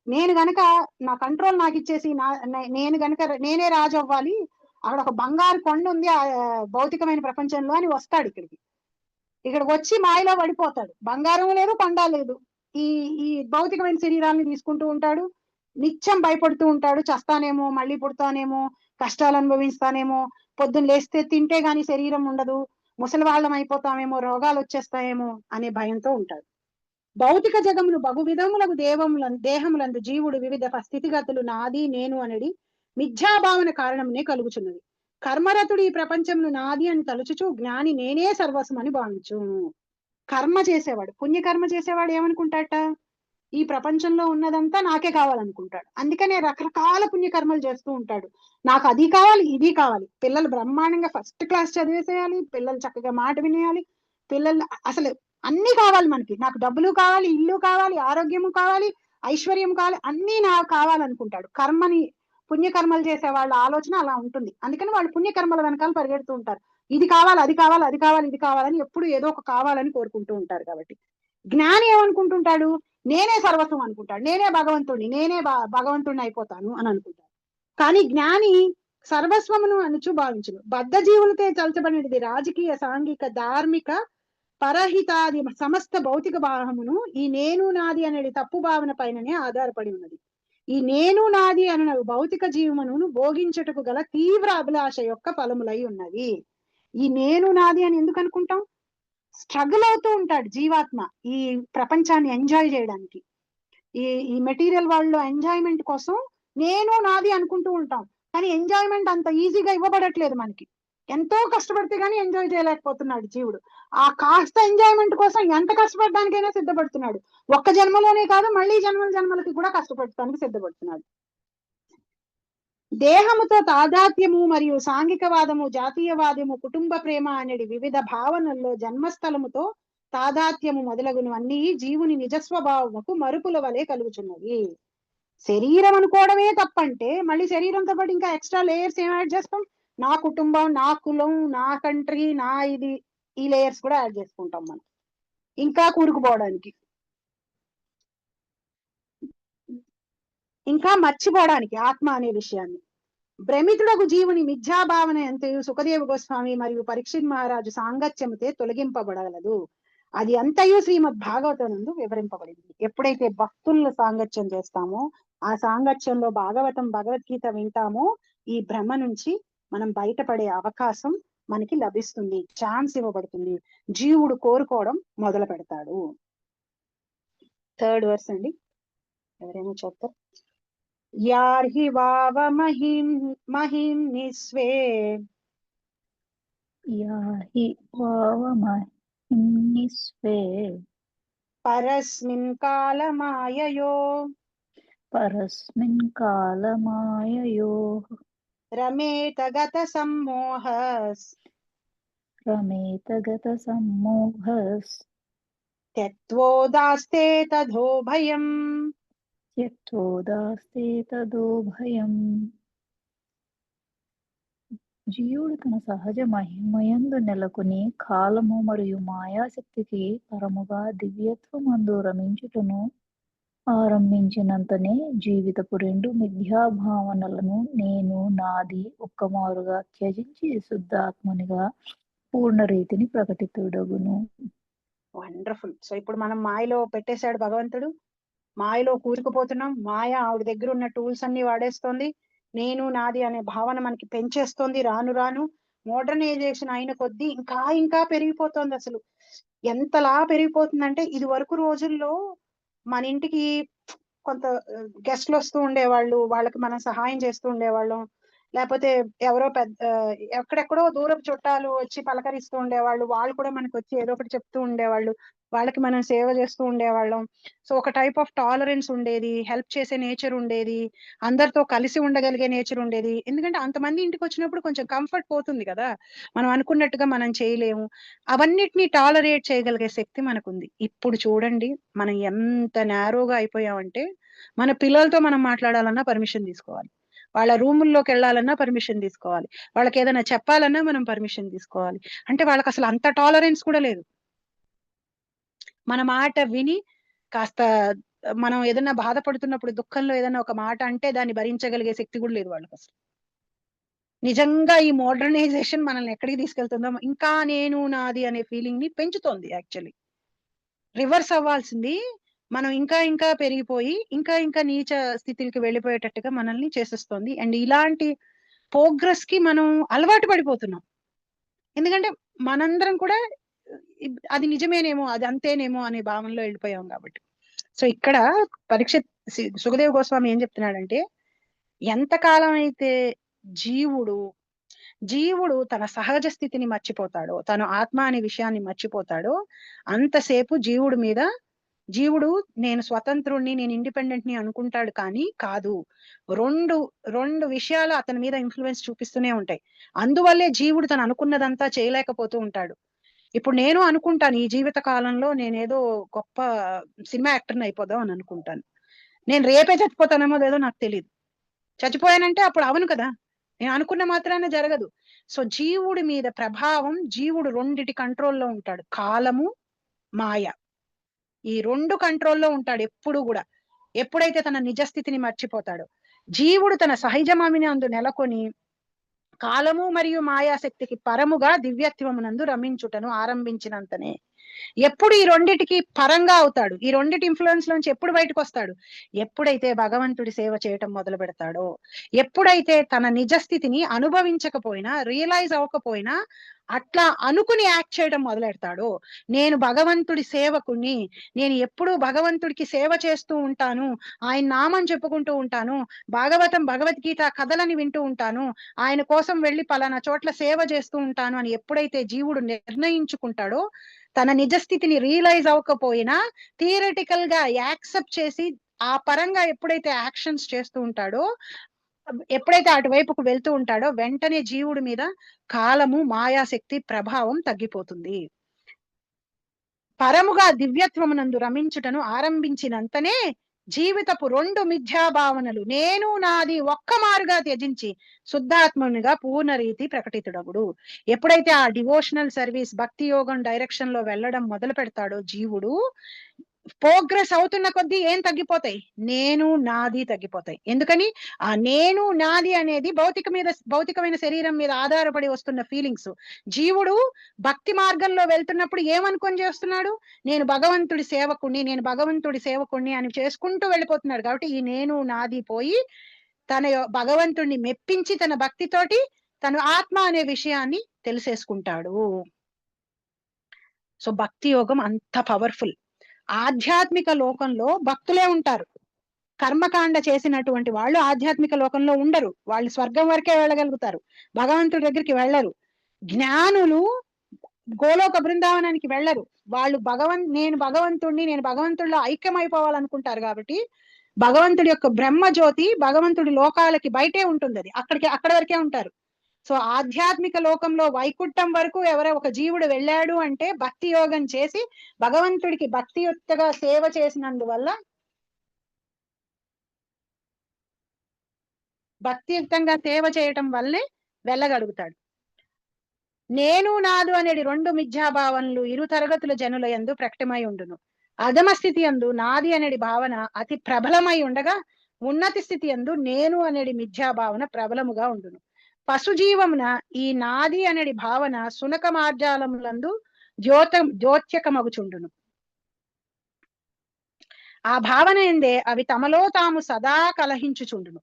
నేను గనక నా కంట్రోల్ నాకు ఇచ్చేసి నేను గనక నేనే రాజు అవ్వాలి, అక్కడ ఒక బంగారు కొండ ఉంది ఆ భౌతికమైన ప్రపంచంలో అని వస్తాడు. ఇక్కడికి వచ్చి మాయలో పడిపోతాడు. బంగారం లేదు, కొండ లేదు. ఈ భౌతికమైన శరీరాన్ని తీసుకుంటూ ఉంటాడు. నిత్యం భయపడుతూ ఉంటాడు, చస్తానేమో, మళ్ళీ పుడతానేమో, కష్టాలు అనుభవిస్తానేమో, పొద్దున్న లేస్తే తింటే గాని శరీరం ఉండదు, ముసలి వాళ్ళం అయిపోతామేమో, రోగాలు వచ్చేస్తాయేమో అనే భయంతో ఉంటాడు. భౌతిక జగమును బహు విధములకు దేహములందు జీవుడు వివిధ స్థితిగతులు నాది నేను అనేది మిథ్యాభావన కారణమునే కలుగుచున్నది. కర్మరతుడు ఈ ప్రపంచమును నాది అని తలుచుచు జ్ఞాని నేనే సర్వస్వం అని భావించు. కర్మ చేసేవాడు, పుణ్యకర్మ చేసేవాడు ఏమనుకుంటాట, ఈ ప్రపంచంలో ఉన్నదంతా నాకే కావాలనుకుంటాడు. అందుకనే రకరకాల పుణ్యకర్మలు చేస్తూ ఉంటాడు. నాకు అది కావాలి, ఇది కావాలి, పిల్లలు బ్రహ్మాండంగా ఫస్ట్ క్లాస్ చదివేసేయాలి, పిల్లలు చక్కగా మాట వినేయాలి, పిల్లలు అసలు అన్ని కావాలి మనకి, నాకు డబ్బులు కావాలి, ఇల్లు కావాలి, ఆరోగ్యము కావాలి, ఐశ్వర్యం కావాలి, అన్ని నాకు కావాలనుకుంటాడు. కర్మని పుణ్యకర్మలు చేసే వాళ్ళ ఆలోచన అలా ఉంటుంది. అందుకని వాళ్ళు పుణ్యకర్మల వెనకాల పరిగెడుతూ ఉంటారు. ఇది కావాలి, అది కావాలి, అది కావాలి, ఇది కావాలని ఎప్పుడు ఏదో ఒక కావాలని కోరుకుంటూ ఉంటారు. కాబట్టి జ్ఞాని ఏమనుకుంటుంటాడు, నేనే సర్వస్వం అనుకుంటాడు, నేనే భగవంతుడిని, నేనే భగవంతుడిని అయిపోతాను అని అనుకుంటాడు. కానీ జ్ఞాని సర్వస్వమును అనుచు భావించును. బద్ధ జీవులతో చల్చబడినది రాజకీయ, సాంఘిక, ధార్మిక, పరహితాది సమస్త భౌతిక భావమును ఈ నేను నాది అనేది తప్పు భావన పైననే ఆధారపడి ఉన్నది. ఈ నేను నాది అన్న భౌతిక జీవమును భోగించుటకు గల తీవ్ర అభిలాష యొక్క ఫలములై ఉన్నది. ఈ నేను నాది అని ఎందుకు అనుకుంటాం, స్ట్రగుల్ అవుతూ ఉంటాడు జీవాత్మ ఈ ప్రపంచాన్ని ఎంజాయ్ చేయడానికి. ఈ మెటీరియల్ వరల్డ్ లో ఎంజాయ్మెంట్ కోసం నేను నాది అనుకుంటూ ఉంటాం. కానీ ఎంజాయ్మెంట్ అంత ఈజీగా ఇవ్వబడట్లేదు మనకి. ఎంతో కష్టపడితే గానీ ఎంజాయ్ చేయలేకపోతున్నాడు జీవుడు. ఆ కాస్త ఎంజాయ్మెంట్ కోసం ఎంత కష్టపడడానికైనా సిద్ధపడుతున్నాడు. ఒక్క జన్మలోనే కాదు, మళ్ళీ జన్మలకి కూడా కష్టపడటానికి సిద్ధపడుతున్నాడు. దేహముతో తాదాత్మ్యము మరియు సాంఘికవాదము, జాతీయవాదము, కుటుంబ ప్రేమ అనేది వివిధ భావనల్లో జన్మస్థలముతో తాదాత్మ్యము మొదలగును అన్ని జీవుని నిజస్వభావముకు మరుపుల వలె కలుగుచున్నది. శరీరం అనుకోవడమే తప్పంటే మళ్ళీ శరీరంతో పాటు ఇంకా ఎక్స్ట్రా లేయర్స్ ఏం యాడ్ చేస్తాం, నా కుటుంబం, నా కులం, నా కంట్రీ, నా ఇది, ఈ లేయర్స్ కూడా యాడ్ చేసుకుంటాం మనం ఇంకా కూరుకుపోవడానికి, ఇంకా మర్చిపోవడానికి ఆత్మ అనే విషయాన్ని. భ్రమితుడకు జీవుని మిథ్యాభావన ఎంతయు సుఖదేవ గోస్వామి మరియు పరీక్షిత్ మహారాజు సాంగత్యముతే తొలగింపబడగలదు. అది అంతయు శ్రీమద్ భాగవతనందు వివరింపబడింది. ఎప్పుడైతే భక్తుల సాంగత్యం చేస్తామో, ఆ సాంగత్యంలో భాగవతం, భగవద్గీత వింటామో, ఈ భ్రమ నుంచి మనం బయటపడే అవకాశం మనకి లభిస్తుంది, ఛాన్స్ ఇవ్వబడుతుంది, జీవుడు కోరుకోవడం మొదలు పెడతాడు. 3rd వర్స్ అండి, ఎవరైనా చెప్తారు. యార్హి వావ మహిం నిస్వే యాహి వావమహిన్నిస్వే పరస్మిన్ కాలమాయయో పరస్మిన్ కాలమాయయో రమేత గత సమ్మోహస్ రమేత గత సమ్మోహస్ త్యక్త్వోదాస్తే తథో భయం. త్యక్తోదాస్తే తదో భయం. జీవుడు తన సహజ మహిమయందు నెలకొని కాలము మరియు మాయాశక్తికి పరముగా దివ్యత్వమందు రమించుటను ఆరంభించినంతనే జీవితపు 2 మిథ్యాభావనలను, నేను, నాది, ఒక్కమారుగా త్యజించి శుద్ధాత్మునిగా పూర్ణ రీతిని ప్రకటితుడగును. వండర్ఫుల్. సో ఇప్పుడు మనం మాయలో పెట్టేశాడు భగవంతుడు, మాయలో కూరుకుపోతున్నాం, మాయ ఆవిడ దగ్గర ఉన్న టూల్స్ అన్ని వాడేస్తోంది, నేను నాది అనే భావన మనకి పెంచేస్తోంది. రాను రాను మోడర్నైజేషన్ అయిన కొద్దీ ఇంకా ఇంకా పెరిగిపోతోంది. అసలు ఎంతలా పెరిగిపోతుందంటే, ఇది వరకు రోజుల్లో మన ఇంటికి కొంత గెస్ట్లు వస్తూ ఉండేవాళ్ళు, వాళ్ళకి మనం సహాయం చేస్తూ ఉండేవాళ్ళం, లేకపోతే ఎవరో ఎక్కడెక్కడో దూరపు చుట్టాలు వచ్చి పలకరిస్తూ ఉండేవాళ్ళు, వాళ్ళు కూడా మనకి వచ్చి ఏదో ఒకటి చెప్తూ ఉండేవాళ్ళు, వాళ్ళకి మనం సేవ చేస్తూ ఉండేవాళ్ళం. సో ఒక టైప్ ఆఫ్ టాలరెన్స్ ఉండేది, హెల్ప్ చేసే నేచర్ ఉండేది, అందరితో కలిసి ఉండగలిగే నేచర్ ఉండేది. ఎందుకంటే అంతమంది ఇంటికి వచ్చినప్పుడు కొంచెం కంఫర్ట్ పోతుంది కదా, మనం అనుకున్నట్టుగా మనం చేయలేము, అవన్నిటినీ టాలరేట్ చేయగలిగే శక్తి మనకుంది. ఇప్పుడు చూడండి మనం ఎంత నేరోగా అయిపోయామంటే, మన పిల్లలతో మనం మాట్లాడాలన్నా పర్మిషన్ తీసుకోవాలి, వాళ్ళ రూముల్లోకి వెళ్ళాలన్నా పర్మిషన్ తీసుకోవాలి, వాళ్ళకి ఏదైనా చెప్పాలన్నా మనం పర్మిషన్ తీసుకోవాలి. అంటే వాళ్ళకి అసలు అంత టాలరెన్స్ కూడా లేదు. మన మాట విని కాస్త మనం ఏదైనా బాధపడుతున్నప్పుడు, దుఃఖంలో ఏదైనా ఒక మాట అంటే దాన్ని భరించగలిగే శక్తి కూడా లేదు వాళ్ళకి అసలు. నిజంగా ఈ మోడర్నైజేషన్ మనల్ని ఎక్కడికి తీసుకెళ్తుందో, ఇంకా నేను నాది అనే ఫీలింగ్ ని పెంచుతోంది. యాక్చువల్లీ రివర్స్ అవ్వాల్సింది, మనం ఇంకా ఇంకా పెరిగిపోయి ఇంకా ఇంకా నీచ స్థితికి వెళ్ళిపోయేటట్టుగా మనల్ని చేసేస్తోంది. అండ్ ఇలాంటి ప్రోగ్రెస్ కి మనం అలవాటు పడిపోతున్నాం. ఎందుకంటే మనందరం కూడా అది నిజమేనేమో, అది అంతేనేమో అనే భావనలో వెళ్ళిపోయాం కాబట్టి. సో ఇక్కడ సుఖదేవ్ గోస్వామి ఏం చెప్తున్నాడంటే, ఎంతకాలం అయితే జీవుడు జీవుడు తన సహజ స్థితిని మర్చిపోతాడో, తను ఆత్మ అనే విషయాన్ని మర్చిపోతాడో, అంతసేపు జీవుడు నేను స్వతంత్రుణ్ణి, నేను ఇండిపెండెంట్ ని అనుకుంటాడు, కానీ కాదు. రెండు రెండు విషయాలు అతని మీద ఇన్ఫ్లుయెన్స్ చూపిస్తూనే ఉంటాయి. అందువల్లే జీవుడు తను అనుకున్నదంతా చేయలేకపోతూ ఉంటాడు. ఇప్పుడు నేను అనుకుంటాను ఈ జీవిత కాలంలో నేనేదో గొప్ప సినిమా యాక్టర్ని అయిపోదాం అని అనుకుంటాను. నేను రేపే చచ్చిపోతానేమో లేదో నాకు తెలియదు. చచ్చిపోయానంటే అప్పుడు అవను కదా, నేను అనుకున్న మాత్రాన జరగదు. సో జీవుడి మీద ప్రభావం, జీవుడు రెండిటి కంట్రోల్లో ఉంటాడు, కాలము, మాయ. ఈ రెండు కంట్రోల్లో ఉంటాడు ఎప్పుడు కూడా. ఎప్పుడైతే తన నిజస్థితిని మర్చిపోతాడో, జీవుడు తన సహజమామిని అందు నెలకొని కాలము మరియు మాయాశక్తికి పరముగా దివ్యత్వమునందు రమించుటను ఆరంభించినంతనే. ఎప్పుడు ఈ రెండిటికి పరంగా అవుతాడు, ఈ రెండిటి ఇన్ఫ్లుయెన్స్ నుంచి ఎప్పుడు బయటకు వస్తాడు? ఎప్పుడైతే భగవంతుడి సేవ చేయటం మొదలు పెడతాడో, ఎప్పుడైతే తన నిజస్థితిని అనుభవించకపోయినా, రియలైజ్ అవ్వకపోయినా అట్లా అనుకుని యాక్ట్ చేయడం మొదలెడతాడో, నేను భగవంతుడి సేవకుని, నేను ఎప్పుడూ భగవంతుడికి సేవ చేస్తూ ఉంటాను, ఆయన నామం చెప్పుకుంటూ ఉంటాను, భాగవతం భగవద్గీత కథలని వింటూ ఉంటాను, ఆయన కోసం వెళ్ళి పలానా చోట్ల సేవ చేస్తూ ఉంటాను అని ఎప్పుడైతే జీవుడు నిర్ణయించుకుంటాడో, తన నిజస్థితిని రియలైజ్ అవ్వకపోయినా థియరిటికల్ గా యాక్సెప్ట్ చేసి ఆ పరంగా ఎప్పుడైతే యాక్షన్స్ చేస్తూ ఉంటాడో, ఎప్పుడైతే అటువైపుకు వెళ్తూ ఉంటాడో, వెంటనే జీవుడి మీద కాలము మాయాశక్తి ప్రభావం తగ్గిపోతుంది. పరముగా దివ్యత్వమునందు రమించుటను ఆరంభించినంతనే జీవితపు రెండు మిథ్యాభావనలు నేను నాది ఒక్కమారుగా త్యజించి శుద్ధాత్మునిగా పూర్ణరీతి ప్రకటితుడగుడు. ఎప్పుడైతే ఆ డివోషనల్ సర్వీస్, భక్తి యోగం డైరెక్షన్ లో వెళ్ళడం మొదలు పెడతాడో జీవుడు, ప్రోగ్రెస్ అవుతున్న కొద్దీ ఏం తగ్గిపోతాయి? నేను నాది తగ్గిపోతాయి. ఎందుకని? ఆ నేను నాది అనేది భౌతికమైన శరీరం మీద ఆధారపడి వస్తున్న ఫీలింగ్స్. జీవుడు భక్తి మార్గంలో వెళ్తున్నప్పుడు ఏమనుకొని చేస్తున్నాడు? నేను భగవంతుడి సేవకుణ్ణి అని చేసుకుంటూ వెళ్ళిపోతున్నాడు. కాబట్టి ఈ నేను నాది పోయి భగవంతుడిని మెప్పించి తన భక్తితోటి తను ఆత్మ అనే విషయాన్ని తెలిసేసుకుంటాడు. సో భక్తి యోగం అంత పవర్ఫుల్. ఆధ్యాత్మిక లోకంలో భక్తులే ఉంటారు. కర్మకాండ చేసినటువంటి వాళ్ళు ఆధ్యాత్మిక లోకంలో ఉండరు, వాళ్ళు స్వర్గం వరకే వెళ్ళగలుగుతారు, భగవంతుడి దగ్గరికి వెళ్ళరు. జ్ఞానులు గోలోక బృందావనానికి వెళ్ళరు. వాళ్ళు నేను భగవంతుడిలో ఐక్యమైపోవాలనుకుంటారు. కాబట్టి భగవంతుడి యొక్క బ్రహ్మజ్యోతి భగవంతుడి లోకాలకి బయటే ఉంటుంది, అది అక్కడ వరకే ఉంటారు. సో ఆధ్యాత్మిక లోకంలో వైకుంఠం వరకు ఒక జీవుడు వెళ్ళాడు అంటే భక్తి యోగం చేసి భగవంతుడికి భక్తియుక్తగా సేవ చేసినందువల్ల, భక్తియుక్తంగా సేవ చేయటం వల్లే వెళ్ళగలుగుతాడు. నేను నాదు అనేది రెండు మిథ్యాభావనలు ఇరు తరగతుల జనుల యందు ప్రకటమై ఉండును. అధమ స్థితి యందు నాది అనేది భావన అతి ప్రబలమై ఉండగా, ఉన్నతి స్థితి యందు నేను అనేది మిథ్యాభావన ప్రబలముగా ఉండును. పశుజీవమున ఈ నాది అనేది భావన సునక మార్జాలములందు ద్యోత్యకమగుచుండును. ఆ భావన ఎందే అవి తమలో తాము సదా కలహించుచుండును.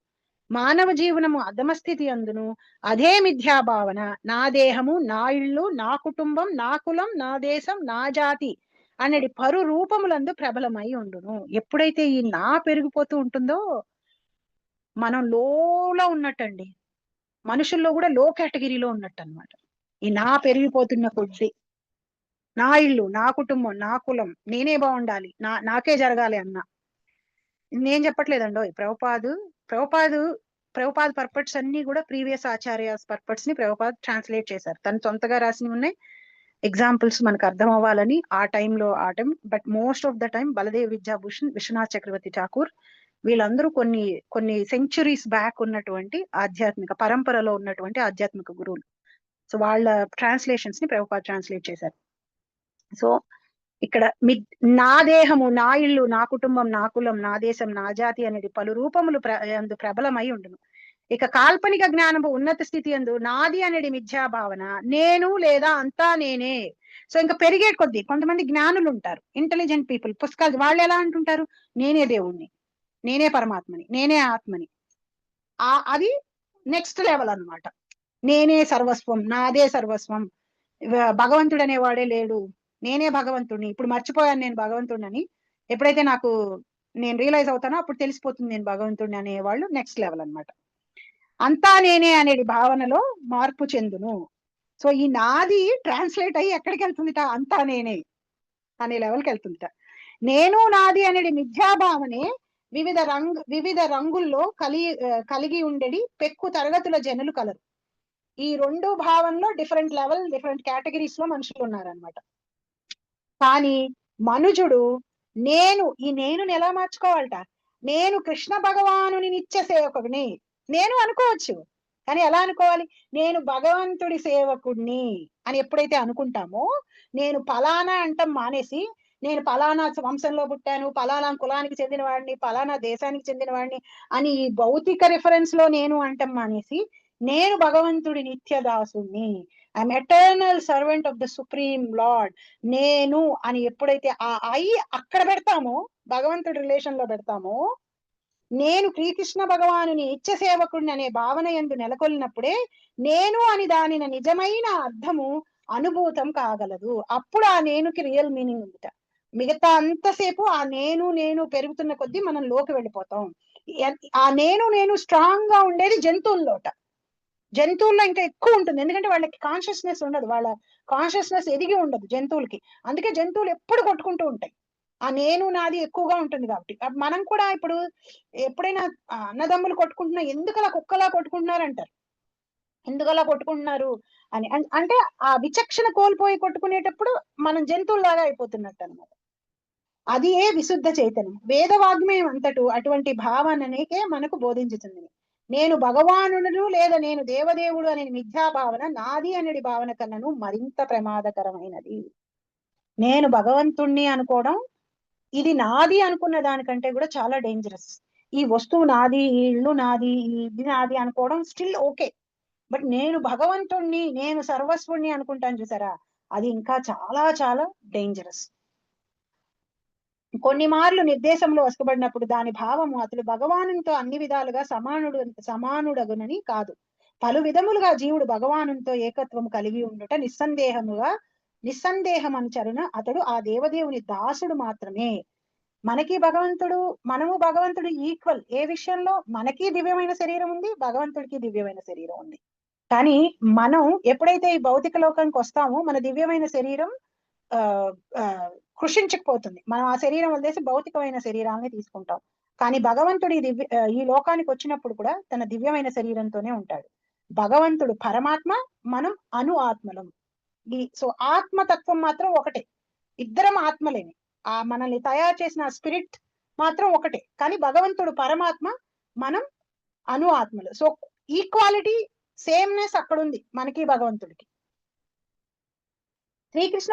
మానవ జీవనము అధమస్థితి అందును అదే మిథ్యాభావన నా దేహము, నా ఇల్లు, నా కుటుంబం, నా కులం, నా దేశం, నా జాతి అనేది పరు రూపములందు ప్రబలమై ఉండును. ఎప్పుడైతే ఈ నా పెరిగిపోతూ ఉంటుందో మనం లోలో ఉన్నట్టండి, మనుషుల్లో కూడా లో కేటగిరీలో ఉన్నట్టు అన్నమాట. ఈ నా పెరిగిపోతున్న కొద్ది, నా ఇల్లు, నా కుటుంబం, నా కులం, నేనే బాగుండాలి, నాకే జరగాలి అన్న. నేను చెప్పట్లేదండో, ప్రభుపాద్ పర్పట్స్ అన్ని కూడా ప్రీవియస్ ఆచార్యాస్ పర్పట్స్ ని ప్రభుపాద్ ట్రాన్స్లేట్ చేశారు. తను సొంతగా రాసినవి ఉన్నాయి, ఎగ్జాంపుల్స్ మనకు అర్థం అవ్వాలని ఆ time. But most of the time Baladev Vidyabhushan, Vishwanath Chakravarti Thakur, వీళ్ళందరూ కొన్ని సెంచురీస్ బ్యాక్ ఉన్నటువంటి ఆధ్యాత్మిక పరంపరలో ఉన్నటువంటి ఆధ్యాత్మిక గురువులు. సో వాళ్ళ ట్రాన్స్లేషన్స్ ని ప్రభుపాద్ ట్రాన్స్లేట్ చేశారు. సో ఇక్కడ నా దేహము, నా ఇల్లు, నా కుటుంబం, నా కులం, నా దేశం, నా జాతి అనేది పలు రూపములు ప్రబలమై ఉండును. ఇక కాల్పనిక జ్ఞానము ఉన్నత స్థితి యందు నాది అనేది మిథ్యాభావన, నేను లేదా అంతా నేనే. సో ఇంకా పెరిగే కొద్దీ కొంతమంది జ్ఞానులు ఉంటారు, ఇంటెలిజెంట్ పీపుల్, పుస్తకాలు, వాళ్ళు ఎలా అంటుంటారు? నేనే దేవుణ్ణి, నేనే పరమాత్మని, నేనే ఆత్మని. అది నెక్స్ట్ లెవెల్ అన్నమాట. నేనే సర్వస్వం, నాదే సర్వస్వం, భగవంతుడు అనేవాడే లేడు, నేనే భగవంతుడిని, ఇప్పుడు మర్చిపోయాను నేను భగవంతుడిని, ఎప్పుడైతే నేను రియలైజ్ అవుతానో అప్పుడు తెలిసిపోతుంది నేను భగవంతుడిని అనేవాళ్ళు నెక్స్ట్ లెవెల్ అన్నమాట. అంతా నేనే అనేది భావనలో మార్పు చెందును. సో ఈ నాది ట్రాన్స్లేట్ అయ్యి ఎక్కడికి వెళ్తుందిట, అంతా నేనే అనే లెవెల్కి వెళ్తుందిట. నేను నాది అనేది మిథ్యాభావనే వివిధ రంగుల్లో కలిగి ఉండేది పెక్కు తరగతుల జనులు కలరు. ఈ రెండు భావనలో డిఫరెంట్ లెవెల్, డిఫరెంట్ కేటగిరీస్ లో మనుషులు ఉన్నారనమాట. కానీ మనుజుడు ఈ నేను ఎలా మార్చుకోవాలట, నేను కృష్ణ భగవానుని నిత్య సేవకుడిని నేను అనుకోవచ్చు. కానీ ఎలా అనుకోవాలి, నేను భగవంతుడి సేవకుడిని అని ఎప్పుడైతే అనుకుంటామో, నేను ఫలానా అంటాం మానేసి, నేను ఫలానా వంశంలో పుట్టాను, ఫలానా కులానికి చెందిన వాడిని, ఫలానా దేశానికి చెందిన వాడిని అని ఈ భౌతిక రిఫరెన్స్ లో నేను అంటాం మానేసి, నేను భగవంతుడి నిత్యదాసుని, I'm eternal servant of the supreme lord, నేను అని ఎప్పుడైతే ఆ అక్కడ పెడతామో, భగవంతుడి రిలేషన్ లో పెడతామో, నేను శ్రీకృష్ణ భగవానుని నిత్య సేవకుడిని అనే భావన యందు నెలకొల్లినప్పుడే నేను అని దానిన నిజమైన అర్థము అనుభూతం కాగలదు. అప్పుడు ఆ నేనుకి రియల్ మీనింగ్ ఉందిట. మిగతా అంతసేపు ఆ నేను పెరుగుతున్న కొద్దీ మనం లోకి వెళ్ళిపోతాం. ఆ నేను స్ట్రాంగ్ గా ఉండేది జంతువుల్లోట. జంతువుల్లో ఇంకా ఎక్కువ ఉంటుంది, ఎందుకంటే వాళ్ళకి కాన్షియస్నెస్ ఉండదు, వాళ్ళ కాన్షియస్నెస్ ఎదిగి ఉండదు జంతువులకి. అందుకే జంతువులు ఎప్పుడు కొట్టుకుంటూ ఉంటాయి, ఆ నేను నాది ఎక్కువగా ఉంటుంది కాబట్టి. మనం కూడా ఇప్పుడు ఎప్పుడైనా అన్నదమ్ములు కొట్టుకుంటున్నా ఎందుకలా కుక్కలా కొట్టుకుంటున్నారు అంటారు. ఎందుకలా కొట్టుకుంటున్నారు అని అంటే ఆ విచక్షణ కోల్పోయి కొట్టుకునేటప్పుడు మనం జంతువులాగా అయిపోతున్నట్టు అనమాట. అది విశుద్ధ చైతన్యం. వేదవాగ్మయం అంతటూ అటువంటి భావనకే మనకు బోధించుతుంది. నేను భగవానుడు లేదా నేను దేవదేవుడు అనే మిథ్యాభావన నాది అనేది భావన కన్నాను మరింత ప్రమాదకరమైనది. నేను భగవంతుణ్ణి అనుకోవడం, ఇది నాది అనుకున్న దానికంటే కూడా చాలా డేంజరస్. ఈ వస్తువు నాది, ఈ ఇల్లు నాది, ఇది నాది అనుకోవడం స్టిల్ ఓకే. బట్ నేను భగవంతుణ్ణి, నేను సర్వస్వుణ్ణి అనుకుంటాను చూసారా, అది ఇంకా చాలా చాలా డేంజరస్. కొన్ని మార్లు నిర్దేశంలో వసకబడినప్పుడు దాని భావము అతడు భగవానునితో అన్ని విధాలుగా సమానుడగునని కాదు. పలు విధములుగా జీవుడు భగవానునితో ఏకత్వము కలిగి ఉండుట నిస్సందేహమనుచరున అతడు ఆ దేవదేవుని దాసుడు మాత్రమే. మనము భగవంతుడు ఈక్వల్. ఏ విషయంలో? మనకి దివ్యమైన శరీరం ఉంది, భగవంతుడికి దివ్యమైన శరీరం ఉంది. కానీ మనం ఎప్పుడైతే ఈ భౌతిక లోకానికి వస్తామో మన దివ్యమైన శరీరం కృషించకపోతుంది. మనం ఆ శరీరం వదిలేసి భౌతికమైన శరీరాన్ని తీసుకుంటాం. కానీ భగవంతుడు ఈ లోకానికి వచ్చినప్పుడు కూడా తన దివ్యమైన శరీరంతోనే ఉంటాడు. భగవంతుడు పరమాత్మ, మనం ఆత్మలం. సో ఆత్మతత్వం మాత్రం ఒకటే, ఇద్దరం ఆత్మలేని. మనల్ని తయారు చేసిన స్పిరిట్ మాత్రం ఒకటే, కానీ భగవంతుడు పరమాత్మ, మనం ఆత్మలు. సో ఈక్వాలిటీ, సేమ్నెస్ అక్కడ ఉంది మనకి భగవంతుడికి. శ్రీకృష్ణ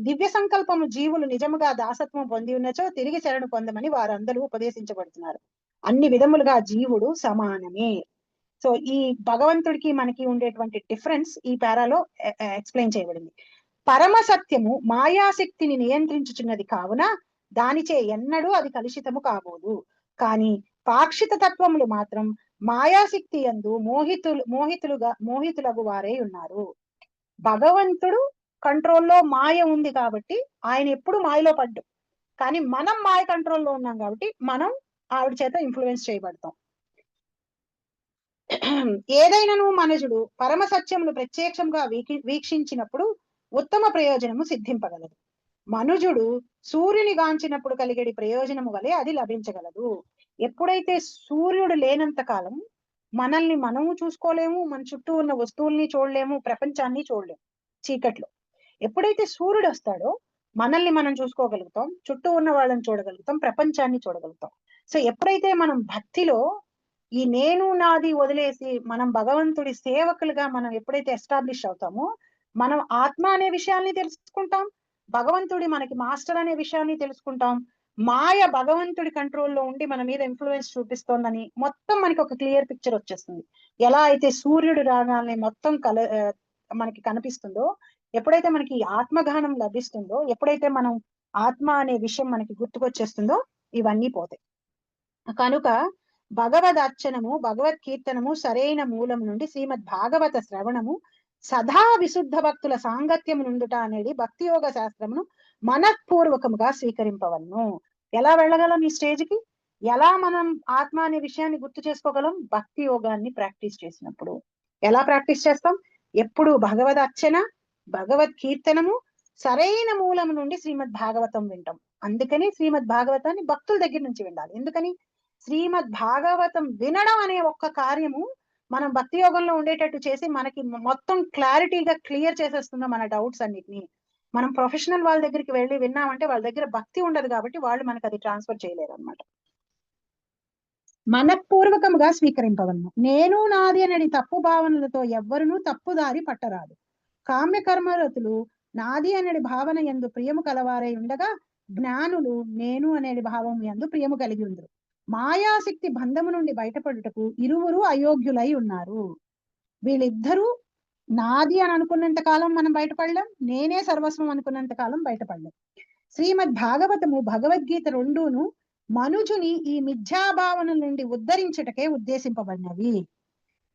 దివ్య సంకల్పము జీవులు నిజముగా దాసత్వం పొంది ఉన్నచో తిరిగి శరణు పొందమని వారందరూ ఉపదేశించబడుతున్నారు. అన్ని విధములుగా జీవుడు సమానమే. సో ఈ భగవంతుడికి మనకి ఉండేటువంటి డిఫరెన్స్ ఈ పారాలో ఎక్స్ప్లెయిన్ చేయబడింది. పరమ సత్యము మాయాశక్తిని నియంత్రించుచున్నది కావున దానిచే ఎన్నడూ అది కలుషితము కాబోదు. కానీ పాక్షిత తత్వములు మాత్రం మాయాశక్తి యందు మోహితులగు వారే ఉన్నారు. భగవంతుడు కంట్రోల్లో మాయ ఉంది కాబట్టి ఆయన ఎప్పుడు మాయలో పడ్డు. కానీ మనం మాయ కంట్రోల్లో ఉన్నాం కాబట్టి మనం ఆవిడ చేత ఇన్ఫ్లుయెన్స్ చేయబడతాం. ఏదైనాను మనుజుడు పరమ సత్యమును ప్రత్యక్షంగా వీక్షించినప్పుడు ఉత్తమ ప్రయోజనము సిద్ధింపగలదు. మనుజుడు సూర్యుని గాంచినప్పుడు కలిగేది ప్రయోజనము వలె అది లభించగలదు. ఎప్పుడైతే సూర్యుడు లేనంత కాలం మనల్ని మనము చూసుకోలేము, మన చుట్టూ ఉన్న వస్తువుల్ని చూడలేము, ప్రపంచాన్ని చూడలేము చీకట్లో. ఎప్పుడైతే సూర్యుడు వస్తాడో మనల్ని మనం చూసుకోగలుగుతాం, చుట్టూ ఉన్న వాళ్ళని చూడగలుగుతాం, ప్రపంచాన్ని చూడగలుగుతాం. సో ఎప్పుడైతే మనం భక్తిలో ఈ నేను నాది వదిలేసి మనం భగవంతుడి సేవకులుగా మనం ఎప్పుడైతే ఎస్టాబ్లిష్ అవుతామో, మనం ఆత్మ అనే విషయాన్ని తెలుసుకుంటాం, భగవంతుడి మనకి మాస్టర్ అనే విషయాన్ని తెలుసుకుంటాం. మాయ భగవంతుడి కంట్రోల్లో ఉండి మన మీద ఇన్ఫ్లుయెన్స్ చూపిస్తోందని మొత్తం మనకి ఒక క్లియర్ పిక్చర్ వచ్చేస్తుంది. ఎలా అయితే సూర్యుడు రాగానే మొత్తం మనకి కనిపిస్తుందో, ఎప్పుడైతే మనకి ఆత్మగానం లభిస్తుందో, ఎప్పుడైతే మనం ఆత్మ అనే విషయం మనకి గుర్తుకొచ్చేస్తుందో ఇవన్నీ పోతాయి. కనుక భగవద్ అర్చనము, భగవత్ కీర్తనము సరైన మూలం నుండి శ్రీమద్ భాగవత శ్రవణము, సదా విశుద్ధ భక్తుల సాంగత్యము నుండుట అనేది భక్తి యోగ శాస్త్రమును మనఃపూర్వకముగా స్వీకరింపవలను. ఎలా వెళ్ళగలం ఈ స్టేజ్కి? ఎలా మనం ఆత్మ అనే విషయాన్ని గుర్తు చేసుకోగలం? భక్తి యోగాన్ని ప్రాక్టీస్ చేసినప్పుడు. ఎలా ప్రాక్టీస్ చేస్తాం? ఎప్పుడు భగవద్ అర్చన, భగవద్ కీర్తనము, సరైన మూలం నుండి శ్రీమద్ భాగవతం వింటాం. అందుకని శ్రీమద్ భాగవతాన్ని భక్తుల దగ్గర నుంచి వినాలి. ఎందుకని? శ్రీమద్ భాగవతం వినడం అనే ఒక్క కార్యము మనం భక్తి యోగంలో ఉండేటట్టు చేసి మనకి మొత్తం క్లారిటీగా క్లియర్ చేసేస్తుందో మన డౌట్స్ అన్నిటిని. మనం ప్రొఫెషనల్ వాళ్ళ దగ్గరికి వెళ్ళి విన్నామంటే వాళ్ళ దగ్గర భక్తి ఉండదు కాబట్టి వాళ్ళు మనకు అది ట్రాన్స్ఫర్ చేయలేరు అనమాట. మనపూర్వకముగా స్వీకరింపవలను. నేను నాది అనేది తప్పు భావనలతో ఎవ్వరునూ తప్పుదారి పట్టరాదు. కామ్య కర్మరతులు నాది అనేది భావన యందు ప్రియము కలవారై ఉండగా, జ్ఞానులు నేను అనేది భావం యందు ప్రియము కలిగి ఉందరు. మాయాశక్తి బంధము నుండి బయటపడుటకు ఇరువురు అయోగ్యులై ఉన్నారు. వీళ్ళిద్దరూ నాది అని అనుకున్నంత కాలం మనం బయటపడలేం, నేనే సర్వస్వం అనుకున్నంత కాలం బయటపడలేం. శ్రీమద్ భాగవతము, భగవద్గీత రెండూను మనుజుని ఈ మిథ్యాభావన నుండి ఉద్ధరించటకే ఉద్దేశింపబడినవి.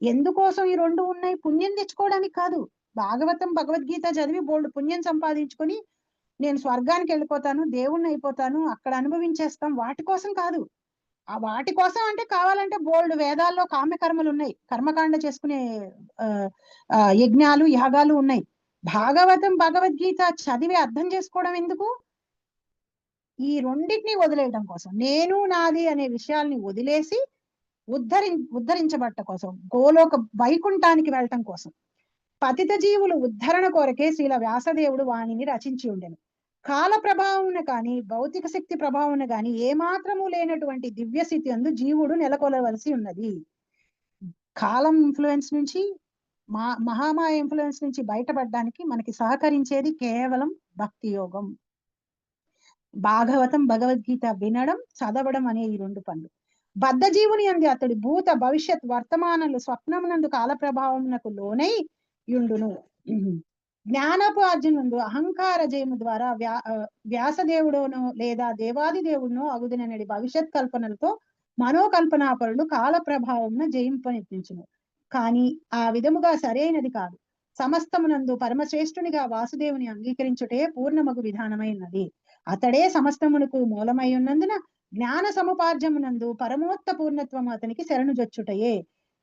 ఎందుకోసం ఈ రెండు ఉన్నాయి? పుణ్యం తెచ్చుకోవడానికి కాదు. భాగవతం భగవద్గీత చదివి బోల్డ్ పుణ్యం సంపాదించుకొని నేను స్వర్గానికి వెళ్ళిపోతాను, దేవుణ్ణి అయిపోతాను, అక్కడ అనుభవించేస్తాం, వాటి కోసం కాదు. ఆ వాటి కోసం అంటే కావాలంటే బోల్డ్ వేదాల్లో కామ్యకర్మలు ఉన్నాయి, కర్మకాండ చేసుకునే యజ్ఞాలు యాగాలు ఉన్నాయి. భాగవతం భగవద్గీత చదివి అర్థం చేసుకోవడం ఎందుకు? ఈ రెండింటిని వదిలేయడం కోసం, నేను నాది అనే విషయాల్ని వదిలేసి ఉద్ధరించబట్ట కోసం, గోలోక వైకుంఠానికి వెళ్ళటం కోసం. పతిత జీవులు ఉద్ధరణ కొరకే శ్రీల వ్యాసదేవుడు వాణిని రచించి ఉండెను. కాల ప్రభావమున కాని భౌతిక శక్తి ప్రభావమున గాని ఏమాత్రము లేనటువంటి దివ్యస్థితి అందు జీవుడు నెలకొలవలసి ఉన్నది. కాలం ఇన్ఫ్లుయెన్స్ నుంచి, మహామాయ ఇన్ఫ్లుయెన్స్ నుంచి బయటపడడానికి మనకి సహకరించేది కేవలం భక్తి యోగం. భాగవతం భగవద్గీత వినడం, చదవడం అనే ఈ రెండు పనులు. బద్ధ జీవుని అంది అతడి భూత భవిష్యత్ వర్తమానాలు స్వప్నమునందు కాల ప్రభావమునకు లోనై యుండును. జ్ఞానపు అర్జునుడు అహంకార జయము ద్వారా వ్యాసదేవుడోనో లేదా దేవాది దేవుడునో అగుదినడి భవిష్యత్ కల్పనలతో మనోకల్పనాపరుడు కాల ప్రభావమున జయింపనిపించును. కానీ ఆ విధముగా సరైనది కాదు. సమస్తమునందు పరమశ్రేష్ఠునిగా వాసుదేవుని అంగీకరించుటే పూర్ణమగు విధానమైనది. అతడే సమస్తమునకు మూలమై ఉన్నందున జ్ఞాన సముపార్జమునందు పరమోత్త పూర్ణత్వం అతనికి శరణుజొచ్చుటయే.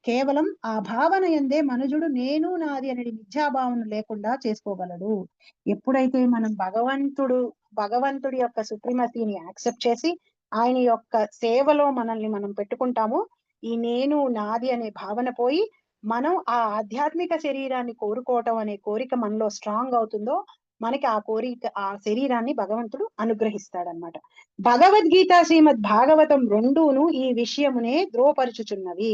కేవలం ఆ భావన ఎందే మనుజుడు నేను నాది అనేది మిథ్యాభావన లేకుండా చేసుకోగలడు. ఎప్పుడైతే మనం భగవంతుడి యొక్క సుప్రీమసీని యాక్సెప్ట్ చేసి ఆయన యొక్క సేవలో మనల్ని మనం పెట్టుకుంటామో, ఈ నేను నాది అనే భావన పోయి మనం ఆ ఆధ్యాత్మిక శరీరాన్ని కోరుకోవటం అనే కోరిక మనలో స్ట్రాంగ్ అవుతుందో, మనకి ఆ శరీరాన్ని భగవంతుడు అనుగ్రహిస్తాడనమాట. భగవద్గీత శ్రీమద్ భాగవతం రెండూను ఈ విషయమునే ధ్రువపరుచుచున్నవి.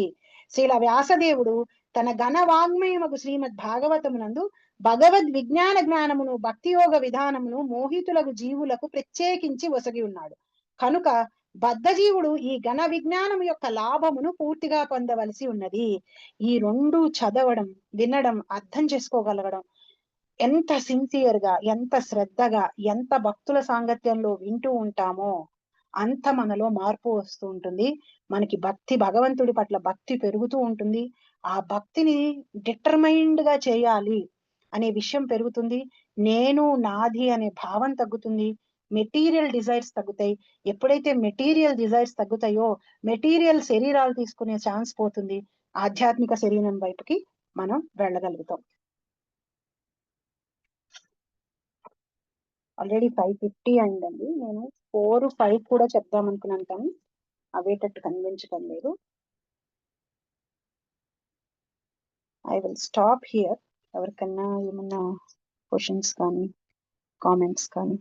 శ్రీల వ్యాసదేవుడు తన ఘన వాగ్మయమగు శ్రీమద్ భాగవతమునందు భగవద్ విజ్ఞాన జ్ఞానమును భక్తి యోగ విధానమును మోహితులకు జీవులకు ప్రత్యేకించి ఒసగి ఉన్నాడు. కనుక బద్ధజీవుడు ఈ ఘన విజ్ఞానం యొక్క లాభమును పూర్తిగా పొందవలసి ఉన్నది. ఈ రెండు చదవడం, వినడం, అర్థం చేసుకోగలగడం, ఎంత సిన్సియర్ గా, ఎంత శ్రద్ధగా, ఎంత భక్తుల సాంగత్యంలో వింటూ ఉంటామో అంత మనలో మార్పు వస్తూ ఉంటుంది. మనకి భగవంతుడి పట్ల భక్తి పెరుగుతూ ఉంటుంది. ఆ భక్తిని డిటర్మైన్డ్ గా చేయాలి అనే విషయం పెరుగుతుంది. నేను నాది అనే భావం తగ్గుతుంది. మెటీరియల్ డిజైర్స్ తగ్గుతాయి. ఎప్పుడైతే మెటీరియల్ డిజైర్స్ తగ్గుతాయో మెటీరియల్ శరీరాలు తీసుకునే ఛాన్స్ పోతుంది. ఆధ్యాత్మిక శరీరం వైపుకి మనం వెళ్ళగలుగుతాం. ఆల్రెడీ 5:50 అయిందండి. నేను 4-5 కూడా చెప్దాం అనుకున్నాను, కానీ అవేటట్టు కనిపించడం లేదు. I will stop here. ఎవరికన్నా ఏమన్నా క్వశ్చన్స్ కానీ కామెంట్స్ కానీ